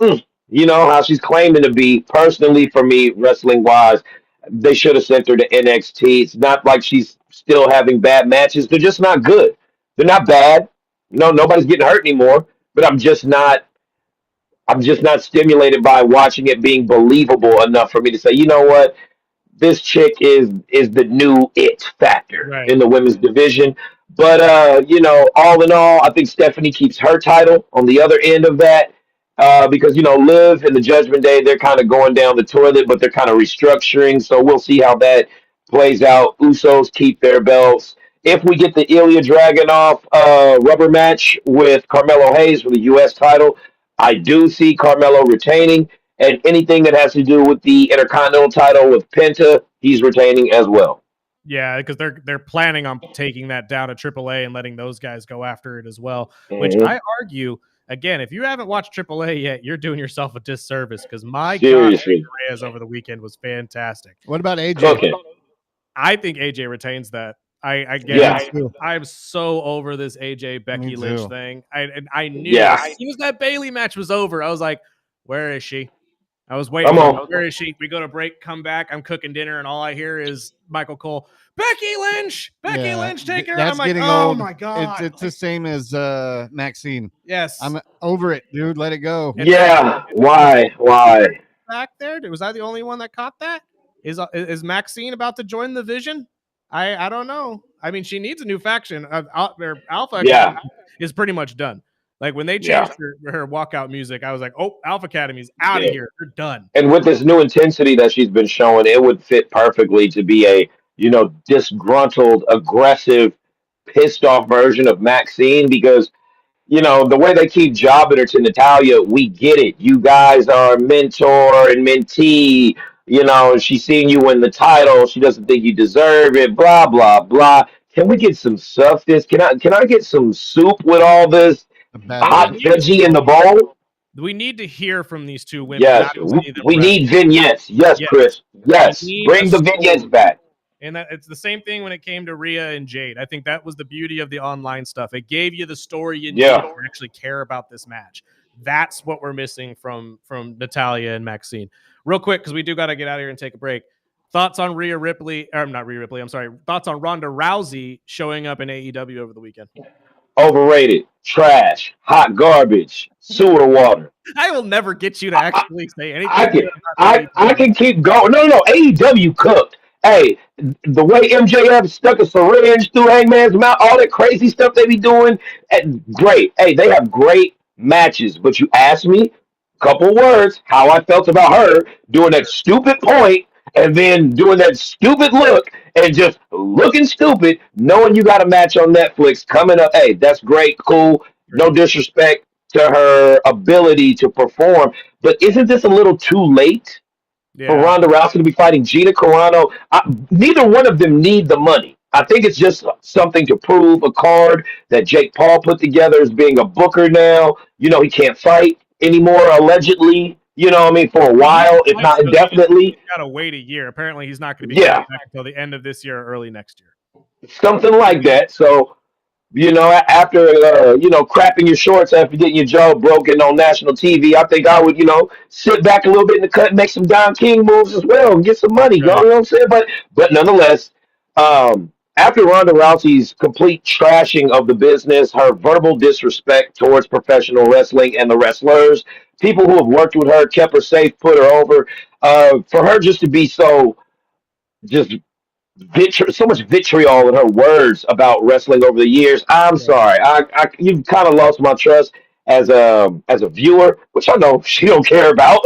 [SPEAKER 5] You know how she's claiming to be. Personally, for me, wrestling wise, they should have sent her to NXT. It's not like she's still having bad matches. They're just not good. They're not bad. No, nobody's getting hurt anymore. But I'm just not. I'm just not stimulated by watching it being believable enough for me to say, you know what, this chick is the new it factor
[SPEAKER 1] Right.
[SPEAKER 5] in the women's division. But you know, all in all, I think Stephanie keeps her title on the other end of that. Because you know, Liv and the Judgment Day, they're kind of going down the toilet, but they're kind of restructuring. So we'll see how that plays out. Usos keep their belts. If we get the Ilya Dragunov rubber match with Carmelo Hayes for the U.S. title, I do see Carmelo retaining. And anything that has to do with the Intercontinental title with Penta, he's retaining as well.
[SPEAKER 1] Yeah, because they're planning on taking that down to AAA and letting those guys go after it as well. Which
[SPEAKER 5] Mhm.
[SPEAKER 1] I argue, again, if you haven't watched AAA yet, you're doing yourself a disservice because my God,
[SPEAKER 5] Seriously.
[SPEAKER 1] Reyes over the weekend was fantastic.
[SPEAKER 2] What about AJ?
[SPEAKER 5] Cooking.
[SPEAKER 1] I think AJ retains that.
[SPEAKER 5] Yeah.
[SPEAKER 1] I'm so over this AJ Becky
[SPEAKER 2] Me
[SPEAKER 1] Lynch
[SPEAKER 2] too.
[SPEAKER 1] thing. I knew
[SPEAKER 5] Yeah.
[SPEAKER 1] as soon as that Bailey match was over, I was like, where is she? I was waiting.
[SPEAKER 5] Come on.
[SPEAKER 1] Where is she? We go to break, come back. I'm cooking dinner, and all I hear is Michael Cole, Becky Lynch,
[SPEAKER 2] Yeah,
[SPEAKER 1] Lynch, taking her.
[SPEAKER 2] that's
[SPEAKER 1] I'm like,
[SPEAKER 2] getting
[SPEAKER 1] oh
[SPEAKER 2] old.
[SPEAKER 1] my God.
[SPEAKER 2] It's the same as Maxine.
[SPEAKER 1] Yes.
[SPEAKER 2] I'm over it, dude. Let it go.
[SPEAKER 5] Yeah. Why?
[SPEAKER 1] Back there. Was I the only one that caught that? Is Maxine about to join the Vision? I don't know. I mean, she needs a new faction. Alpha
[SPEAKER 5] Yeah.
[SPEAKER 1] Academy is pretty much done. Like when they
[SPEAKER 5] Yeah.
[SPEAKER 1] changed her walkout music, I was like, oh, Alpha Academy's out of
[SPEAKER 5] Yeah.
[SPEAKER 1] here. They're done.
[SPEAKER 5] And with this new intensity that she's been showing, it would fit perfectly to be a, you know, disgruntled, aggressive, pissed off version of Maxine because you know, the way they keep jobbing her to Natalia, we get it. You guys are mentor and mentee. You know, she's seeing you win the title. She doesn't think you deserve it. Blah blah blah. Can we get some substance? Can I get some soup with all this
[SPEAKER 2] A bad
[SPEAKER 5] hot
[SPEAKER 2] word.
[SPEAKER 5] veggie in the bowl?
[SPEAKER 1] We need to hear from these two women.
[SPEAKER 5] Yes,
[SPEAKER 1] not see them
[SPEAKER 5] we
[SPEAKER 1] wrestle.
[SPEAKER 5] need vignettes. Yes,
[SPEAKER 1] Yes.
[SPEAKER 5] Chris. Yes,
[SPEAKER 1] We need
[SPEAKER 5] bring
[SPEAKER 1] a
[SPEAKER 5] the vignettes
[SPEAKER 1] story.
[SPEAKER 5] back.
[SPEAKER 1] And that it's the same thing when it came to Rhea and Jade. I think that was the beauty of the online stuff. It gave you the story you
[SPEAKER 5] Yeah.
[SPEAKER 1] needed to actually care about this match. That's what we're missing from Natalia and Maxine. Real quick, because we do got to get out of here and take a break. Thoughts on Rhea Ripley, or not Rhea Ripley, I'm sorry. Thoughts on Ronda Rousey showing up in AEW over the weekend?
[SPEAKER 5] Overrated, trash, hot garbage, sewer water.
[SPEAKER 1] I will never get you to actually say anything.
[SPEAKER 5] I can
[SPEAKER 1] good about
[SPEAKER 5] I
[SPEAKER 1] AEW.
[SPEAKER 5] can keep going. No. AEW cooked. Hey, the way MJF stuck a syringe through Hangman's mouth, all that crazy stuff they be doing, great. Hey, they have great matches. But you asked me, couple words, how I felt about her doing that stupid point and then doing that stupid look and just looking stupid, knowing you got a match on Netflix coming up. Hey, that's great, cool. No disrespect to her ability to perform, but isn't this a little too late for
[SPEAKER 1] Yeah.
[SPEAKER 5] Ronda Rousey to be fighting Gina Carano? Neither one of them need the money. I think it's just something to prove a card that Jake Paul put together as being a booker now. You know, he can't fight anymore, allegedly. You know what I mean? For a while, if not indefinitely.
[SPEAKER 1] He's got to wait a year. Apparently, he's not going to be
[SPEAKER 5] Yeah.
[SPEAKER 1] coming back until the end of this year or early next year.
[SPEAKER 5] Something like that. So, you know, after, you know, crapping your shorts after getting your jaw broken on national TV, I think I would, you know, sit back a little bit in the cut and make some Don King moves as well and get some money. You know what I'm saying? But nonetheless, after Ronda Rousey's complete trashing of the business, her verbal disrespect towards professional wrestling and the wrestlers, people who have worked with her, kept her safe, put her over, for her just to be so just so much vitriol in her words about wrestling over the years. I'm sorry. You've kind of lost my trust. as a viewer, which I know she don't care about.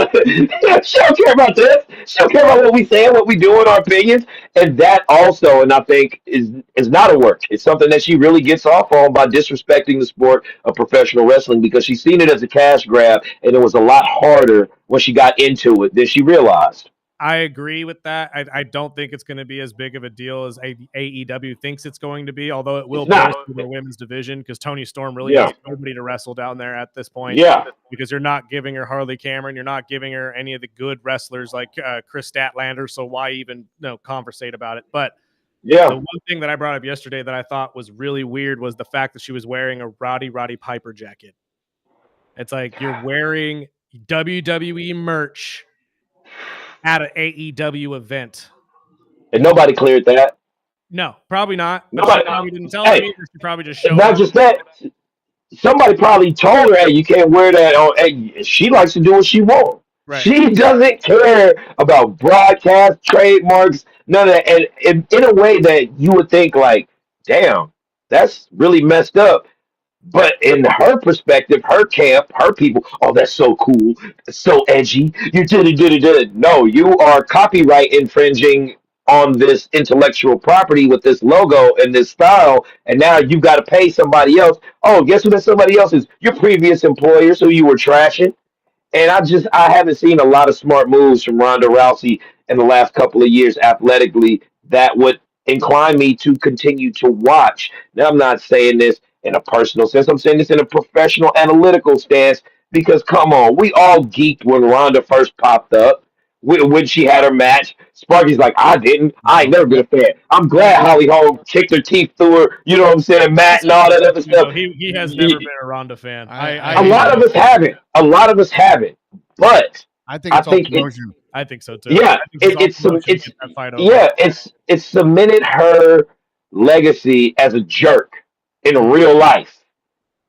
[SPEAKER 5] She don't care about this. She don't care about what we say, what we do, in our opinions, and that also, and I think is not a work. It's something that she really gets off on by disrespecting the sport of professional wrestling because she's seen it as a cash grab, and it was a lot harder when she got into it than she realized.
[SPEAKER 1] I agree with that. I don't think it's going to be as big of a deal as AEW thinks it's going to be, although it will
[SPEAKER 5] It's not.
[SPEAKER 1] bolster their women's division because Tony Storm really
[SPEAKER 5] Yeah,
[SPEAKER 1] has nobody to wrestle down there at this point
[SPEAKER 5] yeah,
[SPEAKER 1] because you're not giving her Harley Cameron. You're not giving her any of the good wrestlers like Chris Statlander. So why even conversate about it? But the
[SPEAKER 5] yeah.
[SPEAKER 1] one thing that I brought up yesterday that I thought was really weird was the fact that she was wearing a Roddy Piper jacket. It's like you're wearing WWE merch at an AEW event.
[SPEAKER 5] And nobody cleared that.
[SPEAKER 1] No, probably not. But she
[SPEAKER 5] Nobody.
[SPEAKER 1] probably didn't tell them
[SPEAKER 5] Hey,
[SPEAKER 1] either. She probably just
[SPEAKER 5] and
[SPEAKER 1] showed
[SPEAKER 5] not
[SPEAKER 1] up.
[SPEAKER 5] just that. Somebody probably told her, "Hey, you can't wear that." On, hey, she likes to do what she wants.
[SPEAKER 1] Right.
[SPEAKER 5] She doesn't care about broadcast trademarks, none of that. And in a way that you would think, like, damn, that's really messed up. But in her perspective, her camp, her people, oh, that's so cool, so edgy. You did it. No, you are copyright infringing on this intellectual property with this logo and this style, and now you've got to pay somebody else. Oh, guess who that somebody else is? Your previous employers who you were trashing. And I haven't seen a lot of smart moves from Ronda Rousey in the last couple of years athletically that would incline me to continue to watch. Now I'm not saying this in a personal sense. I'm saying this in a professional analytical stance because come on, we all geeked when Ronda first popped up. When she had her match, Sparky's like, I didn't. I ain't never been a fan. I'm glad Holly Holm kicked her teeth through her, you know what I'm saying, Matt and all that other stuff.
[SPEAKER 1] He has never been a Ronda fan.
[SPEAKER 2] I
[SPEAKER 5] A
[SPEAKER 2] hate
[SPEAKER 5] lot
[SPEAKER 2] it.
[SPEAKER 5] of us haven't. A lot lot of us haven't. But
[SPEAKER 2] I think
[SPEAKER 5] I
[SPEAKER 2] it's all
[SPEAKER 5] think it,
[SPEAKER 2] promotion.
[SPEAKER 1] I think so too.
[SPEAKER 5] yeah,
[SPEAKER 1] I think this is all promotion to
[SPEAKER 5] it's
[SPEAKER 1] get that fight over.
[SPEAKER 5] yeah, it's cemented her legacy as a jerk in real life.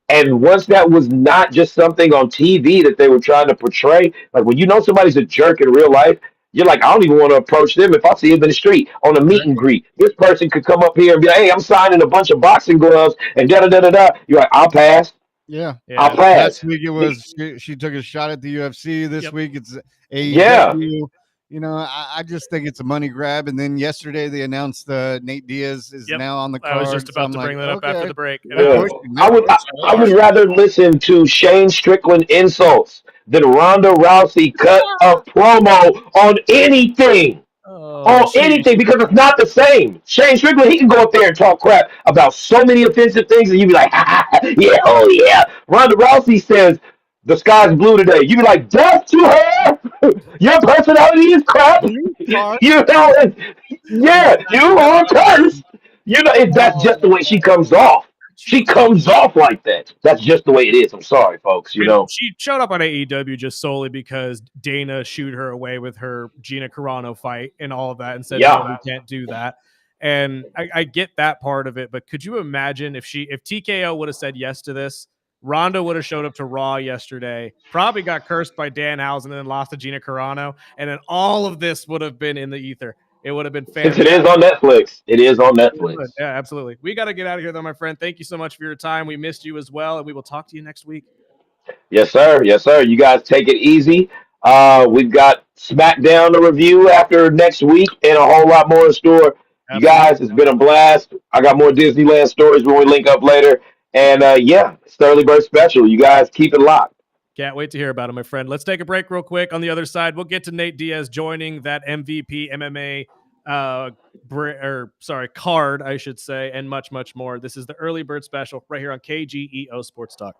[SPEAKER 5] And once that was not just something on TV that they were trying to portray, like when you know somebody's a jerk in real life, you're like, I don't even want to approach them if I see them in the street on a meet and greet. This person could come up here and be like, hey, I'm signing a bunch of boxing gloves and da da da da da. You're like, I'll pass.
[SPEAKER 2] Yeah.
[SPEAKER 5] I'll
[SPEAKER 1] Yeah.
[SPEAKER 2] Last
[SPEAKER 5] pass.
[SPEAKER 2] week it was she took a shot at the UFC. This
[SPEAKER 1] Yep.
[SPEAKER 2] week it's
[SPEAKER 5] Yeah.
[SPEAKER 2] AEW. You know, I just think it's a money grab. And then yesterday they announced Nate Diaz is
[SPEAKER 1] Yep.
[SPEAKER 2] now on the
[SPEAKER 1] I was
[SPEAKER 2] card.
[SPEAKER 1] just
[SPEAKER 2] So
[SPEAKER 1] about
[SPEAKER 2] I'm
[SPEAKER 1] to
[SPEAKER 2] like,
[SPEAKER 1] bring that up after
[SPEAKER 2] okay,
[SPEAKER 1] the break. And
[SPEAKER 2] they're
[SPEAKER 5] Yeah.
[SPEAKER 2] pushing.
[SPEAKER 5] I
[SPEAKER 2] They're
[SPEAKER 5] would I,
[SPEAKER 2] pushing
[SPEAKER 5] I would
[SPEAKER 2] hard.
[SPEAKER 5] rather listen to Shane Strickland insults than Ronda Rousey cut a promo on anything.
[SPEAKER 1] oh,
[SPEAKER 5] On
[SPEAKER 1] she
[SPEAKER 5] anything because it's not the same. Shane Strickland, he can go up there and talk crap about so many offensive things, and you be like, ha, ha, ha, yeah, oh yeah. Ronda Rousey says the sky's blue today. You be like, death to her. Your personality is crap.
[SPEAKER 2] You are
[SPEAKER 5] You know, yeah, you are cursed. You know, that's just the way she comes off. She comes off like that. That's just the way it is. I'm sorry, folks. You
[SPEAKER 1] And
[SPEAKER 5] know.
[SPEAKER 1] she showed up on AEW just solely because Dana shooed her away with her Gina Carano fight and all of that and said, no,
[SPEAKER 5] Yeah.
[SPEAKER 1] we can't do that. And I get that part of it, but could you imagine if TKO would have said yes to this? Ronda would have showed up to Raw yesterday, probably got cursed by Danhausen and then lost to Gina Carano, and then all of this would have been in the ether. It would have been
[SPEAKER 5] Since
[SPEAKER 1] fantastic.
[SPEAKER 5] it is on Netflix, it is on Netflix.
[SPEAKER 1] Yeah, absolutely. We got to get out of here, though, my friend. Thank you so much for your time. We missed you as well, and we will talk to you next week.
[SPEAKER 5] Yes, sir. Yes, sir. You guys take it easy. We've got SmackDown to review after next week and a whole lot more in store. You
[SPEAKER 1] Absolutely.
[SPEAKER 5] guys, it's been a blast. I got more Disneyland stories when we link up later. And yeah, it's the early bird special. You guys keep it locked.
[SPEAKER 1] Can't wait to hear about it, my friend. Let's take a break real quick. On the other side, we'll get to Nate Diaz joining that MVP MMA card, I should say, and much, much more. This is the early bird special right here on KGEO Sports Talk.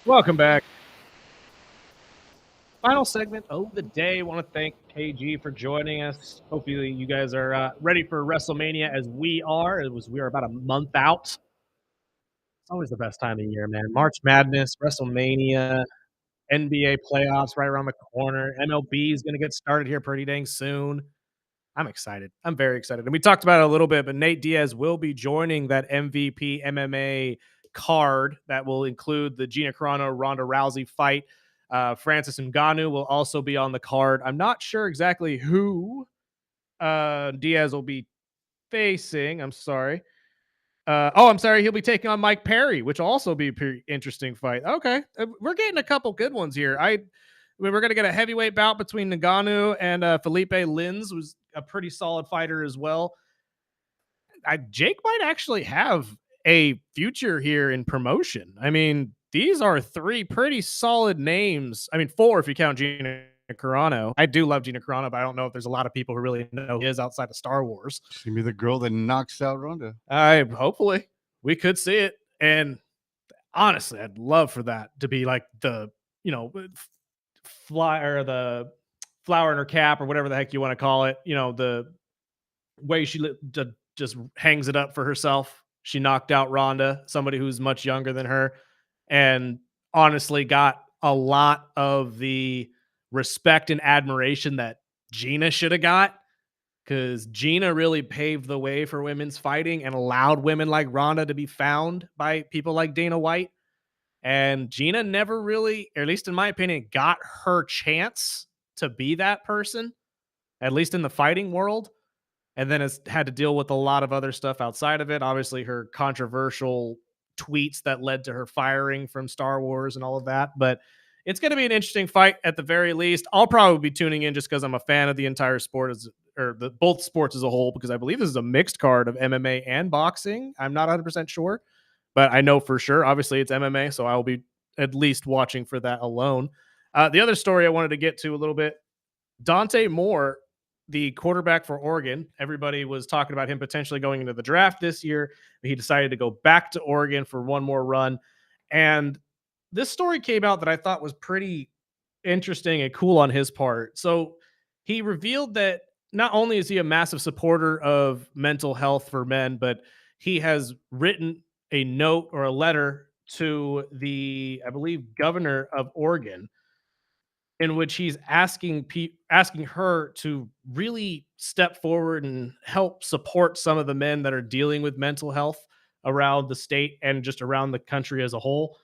[SPEAKER 1] Welcome back. Final segment of the day. Want to thank KG for joining us. Hopefully, you guys are ready for WrestleMania as we are. We are about a month out. It's always the best time of year, man. March Madness, WrestleMania, NBA playoffs right around the corner. MLB is going to get started here pretty dang soon. I'm excited. I'm very excited. And we talked about it a little bit, but Nate Diaz will be joining that MVP MMA card that will include the Gina Carano Ronda Rousey fight. Francis Ngannou will also be on the card. I'm not sure exactly who Diaz will be facing. I'm sorry. I'm sorry. He'll be taking on Mike Perry, which will also be a pretty interesting fight. Okay, we're getting a couple good ones here. We're going to get a heavyweight bout between Ngannou and Felipe Lins, who's a pretty solid fighter as well. Jake might actually have a future here in promotion. I mean, these are three pretty solid names. I mean, four if you count Gina Carano. I do love Gina Carano, but I don't know if there's a lot of people who really know who he is outside of Star Wars.
[SPEAKER 2] She be the girl that knocks out Ronda.
[SPEAKER 1] Hopefully we could see it. And honestly, I'd love for that to be like the, the flower in her cap or whatever the heck you want to call it. The way she just hangs it up for herself. She knocked out Ronda, somebody who's much younger than her, and honestly got a lot of the respect and admiration that Gina should have got, because Gina really paved the way for women's fighting and allowed women like Ronda to be found by people like Dana White. And Gina never really, or at least in my opinion, got her chance to be that person, at least in the fighting world. And then has had to deal with a lot of other stuff outside of it. Obviously, her controversial tweets that led to her firing from Star Wars and all of that. But it's going to be an interesting fight at the very least. I'll probably be tuning in just because I'm a fan of the entire sport, both sports as a whole, because I believe this is a mixed card of MMA and boxing. I'm not 100% sure, but I know for sure. Obviously, it's MMA, so I will be at least watching for that alone. The other story I wanted to get to a little bit, Dante Moore, the quarterback for Oregon. Everybody was talking about him potentially going into the draft this year. He decided to go back to Oregon for one more run. And this story came out that I thought was pretty interesting and cool on his part. So he revealed that not only is he a massive supporter of mental health for men, but he has written a note or a letter to I believe, governor of Oregon, in which he's asking her to really step forward and help support some of the men that are dealing with mental health around the state and just around the country as a whole.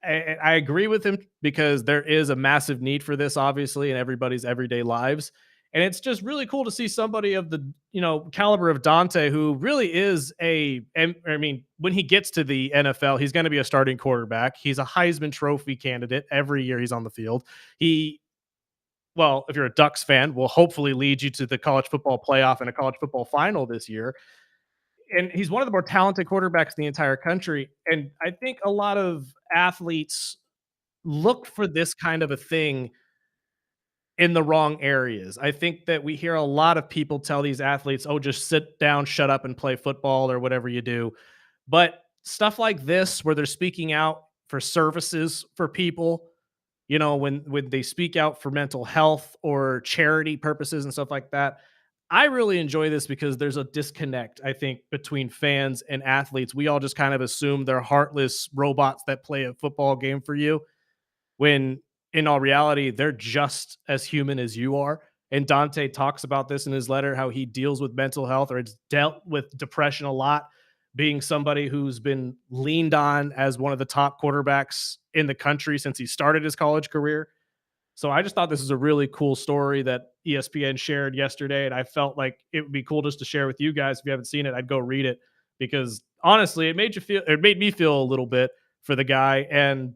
[SPEAKER 1] I agree with him because there is a massive need for this, obviously, in everybody's everyday lives. And it's just really cool to see somebody of the, caliber of Dante, who really is when he gets to the NFL, he's going to be a starting quarterback. He's a Heisman Trophy candidate every year he's on the field. If you're a Ducks fan, will hopefully lead you to the college football playoff and a college football final this year. And he's one of the more talented quarterbacks in the entire country. And I think a lot of athletes look for this kind of a thing in the wrong areas. I think that we hear a lot of people tell these athletes, "Oh, just sit down, shut up and play football or whatever you do." But stuff like this, where they're speaking out for services for people, when they speak out for mental health or charity purposes and stuff like that, I really enjoy this because there's a disconnect, I think, between fans and athletes. We all just kind of assume they're heartless robots that play a football game for you, when in all reality, they're just as human as you are. And Dante talks about this in his letter, how he deals with mental health, or it's dealt with depression a lot, being somebody who's been leaned on as one of the top quarterbacks in the country since he started his college career. So I just thought this is a really cool story that ESPN shared yesterday. And I felt like it would be cool just to share with you guys. If you haven't seen it, I'd go read it, because honestly, it made me feel a little bit for the guy. And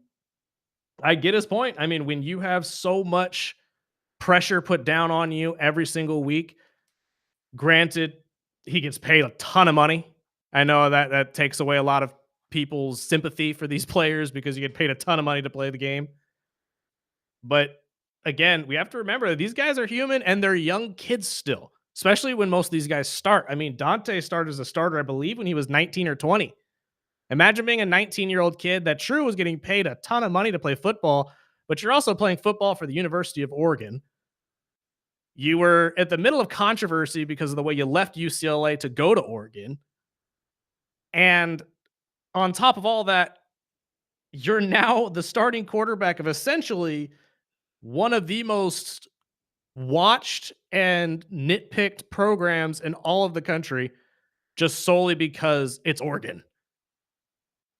[SPEAKER 1] I get his point. I mean, when you have so much pressure put down on you every single week, granted, he gets paid a ton of money. I know that takes away a lot of people's sympathy for these players because you get paid a ton of money to play the game. But again, we have to remember that these guys are human and they're young kids still, especially when most of these guys start. I mean, Dante started as a starter, I believe, when he was 19 or 20. Imagine being a 19-year-old kid that true was getting paid a ton of money to play football, but you're also playing football for the University of Oregon. You were at the middle of controversy because of the way you left UCLA to go to Oregon. And on top of all that, you're now the starting quarterback of essentially one of the most watched and nitpicked programs in all of the country just solely because it's Oregon.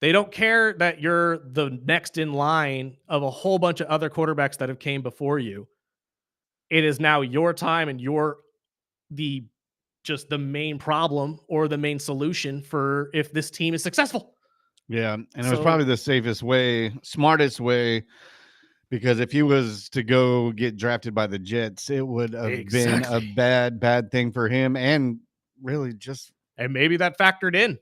[SPEAKER 1] They don't care that you're the next in line of a whole bunch of other quarterbacks that have came before you. It is now your time and you're the just the main problem or the main solution for if this team is successful.
[SPEAKER 2] Yeah, and it was
[SPEAKER 1] So
[SPEAKER 2] probably the safest way, smartest way, because if he was to go get drafted by the Jets, it would have been a
[SPEAKER 1] exactly.
[SPEAKER 2] bad thing for him, and really just
[SPEAKER 1] And maybe that factored in.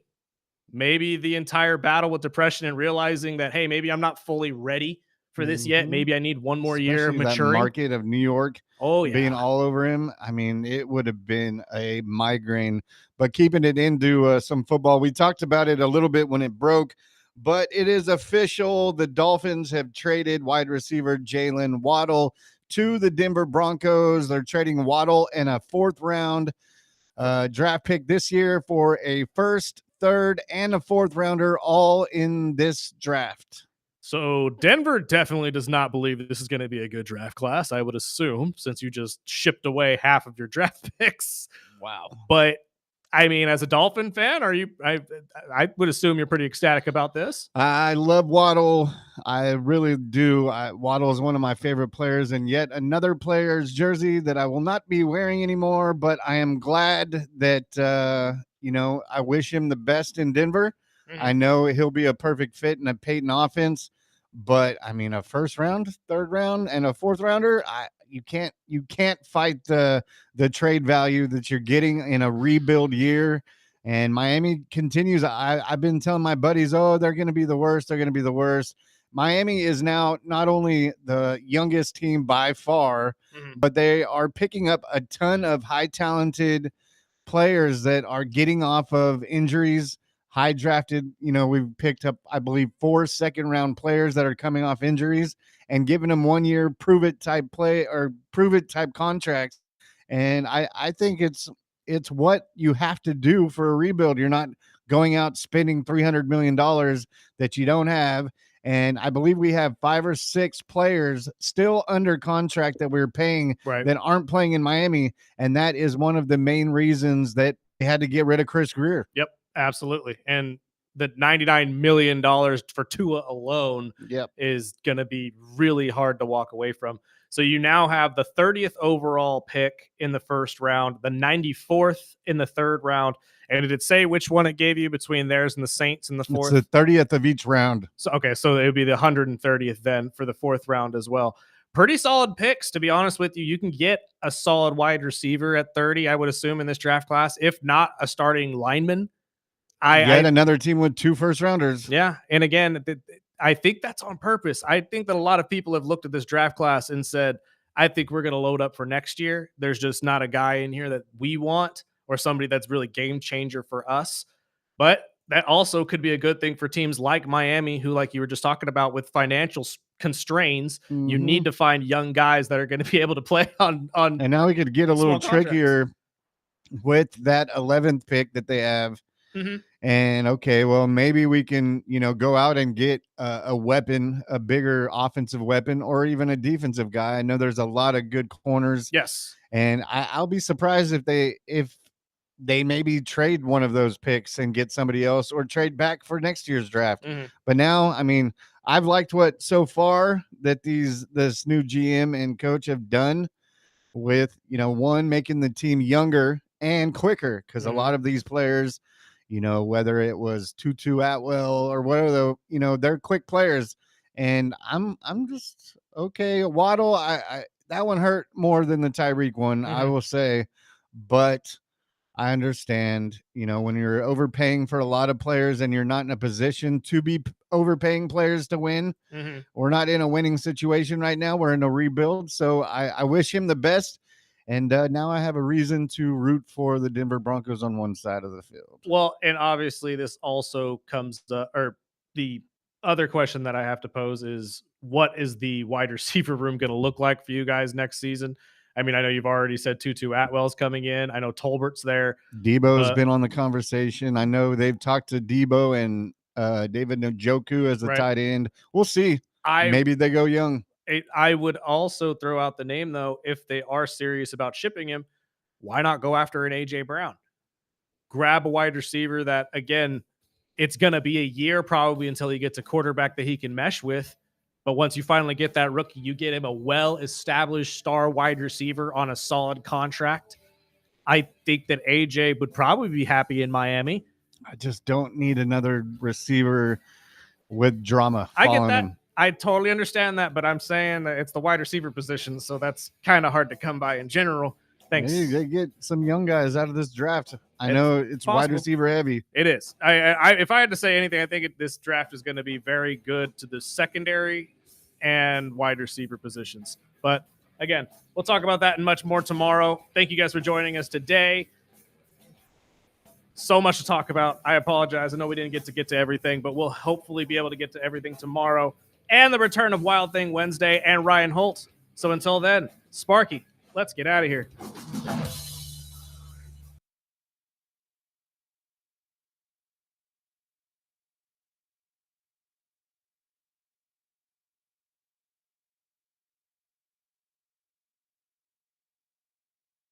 [SPEAKER 1] Maybe the entire battle with depression and realizing that, hey, maybe I'm not fully ready for this yet.
[SPEAKER 2] mhm.
[SPEAKER 1] Maybe I need one more year of
[SPEAKER 2] Especially that
[SPEAKER 1] maturing.
[SPEAKER 2] market of New York
[SPEAKER 1] Oh,
[SPEAKER 2] being
[SPEAKER 1] yeah.
[SPEAKER 2] all over him. I mean, it would have been a migraine. But keeping it into some football, we talked about it a little bit when it broke, but it is official. The Dolphins have traded wide receiver Jalen Waddle to the Denver Broncos. They're trading Waddle and a 4th round draft pick this year for a 1st, 3rd, and a 4th rounder, all in this draft.
[SPEAKER 1] So Denver definitely does not believe that this is going to be a good draft class, I would assume, since you just shipped away half of your draft picks.
[SPEAKER 2] Wow.
[SPEAKER 1] But I mean, as a Dolphin fan, are you? I would assume you're pretty ecstatic about this.
[SPEAKER 2] I love Waddle. I really do. Waddle is one of my favorite players, and yet another player's jersey that I will not be wearing anymore. But I am glad that I wish him the best in Denver. I know he'll be a perfect fit in a Peyton offense, but I mean, a 1st round, 3rd round, and a 4th rounder, you can't fight the trade value that you're getting in a rebuild year. And Miami continues. I've been telling my buddies, oh, they're going to be the worst. They're going to be the worst. Miami is now not only the youngest team by far, but they are picking up a ton of high talented players that are getting off of injuries. High drafted, we've picked up, I believe, 4 second-round players that are coming off injuries and giving them 1 year prove it type contracts. And I think it's what you have to do for a rebuild. You're not going out spending $300 million that you don't have. And I believe we have 5 or 6 players still under contract that we're paying that aren't playing in Miami. And that is one of the main reasons that they had to get rid of Chris Greer.
[SPEAKER 1] Yep, absolutely. And the $99 million for Tua alone is going to be really hard to walk away from. So you now have the 30th overall pick in the 1st round, the 94th in the 3rd round. And did it say which one it gave you between theirs and the Saints in the 4th?
[SPEAKER 2] It's the 30th of each round.
[SPEAKER 1] So, okay, so it would be the 130th then for the 4th round as well. Pretty solid picks, to be honest with you. You can get a solid wide receiver at 30, I would assume, in this draft class, if not a starting lineman.
[SPEAKER 2] Another team with 2 first rounders.
[SPEAKER 1] Yeah, and again, I think that's on purpose. I think that a lot of people have looked at this draft class and said, I think we're going to load up for next year. There's just not a guy in here that we want or somebody that's really game changer for us. But that also could be a good thing for teams like Miami, who, like you were just talking about, with financial constraints, you need to find young guys that are going to be able to play on.
[SPEAKER 2] And now we could get a little trickier with that 11th pick that they have. And okay, well, maybe we can, go out and get a weapon, a bigger offensive weapon, or even a defensive guy. I know there's a lot of good corners.
[SPEAKER 1] Yes.
[SPEAKER 2] And I'll be surprised if they maybe trade one of those picks and get somebody else, or trade back for next year's draft. But now, I mean, I've liked what so far that this new GM and coach have done with, one, making the team younger and quicker, because a lot of these players, whether it was Tutu Atwell or whatever, they're quick players. And I'm just okay. Waddle, I that one hurt more than the Tyreek one, I will say, but I understand, when you're overpaying for a lot of players and you're not in a position to be overpaying players to win. We're not in a winning situation right now. We're in a rebuild. So I wish him the best. And now I have a reason to root for the Denver Broncos on one side of the field.
[SPEAKER 1] Well, and obviously this also comes or the other question that I have to pose is what is the wide receiver room going to look like for you guys next season? I mean, I know you've already said Tutu Atwell's coming in. I know Tolbert's there.
[SPEAKER 2] Debo's been on the conversation. I know they've talked to Debo and David Njoku as a
[SPEAKER 1] Right.
[SPEAKER 2] tight end. We'll see. Maybe they go young.
[SPEAKER 1] I would also throw out the name, though, if they are serious about shipping him, why not go after an A.J. Brown? Grab a wide receiver that, again, it's going to be a year probably until he gets a quarterback that he can mesh with. But once you finally get that rookie, you get him a well-established star wide receiver on a solid contract. I think that AJ would probably be happy in Miami.
[SPEAKER 2] I just don't need another receiver with drama.
[SPEAKER 1] I get that.
[SPEAKER 2] Him.
[SPEAKER 1] I totally understand that, but I'm saying that it's the wide receiver position, so that's kind of hard to come by in general. Thanks.
[SPEAKER 2] Maybe they get some young guys out of this draft. I know it's wide receiver heavy.
[SPEAKER 1] It is. If I had to say anything, I think this draft is going to be very good to the secondary and wide receiver positions. But again, we'll talk about that and much more tomorrow. Thank you guys for joining us today. So much to talk about. I apologize. I know we didn't get to everything, but we'll hopefully be able to get to everything tomorrow. And the return of Wild Thing Wednesday and Ryan Holt. So until then, Sparky, let's get out of here.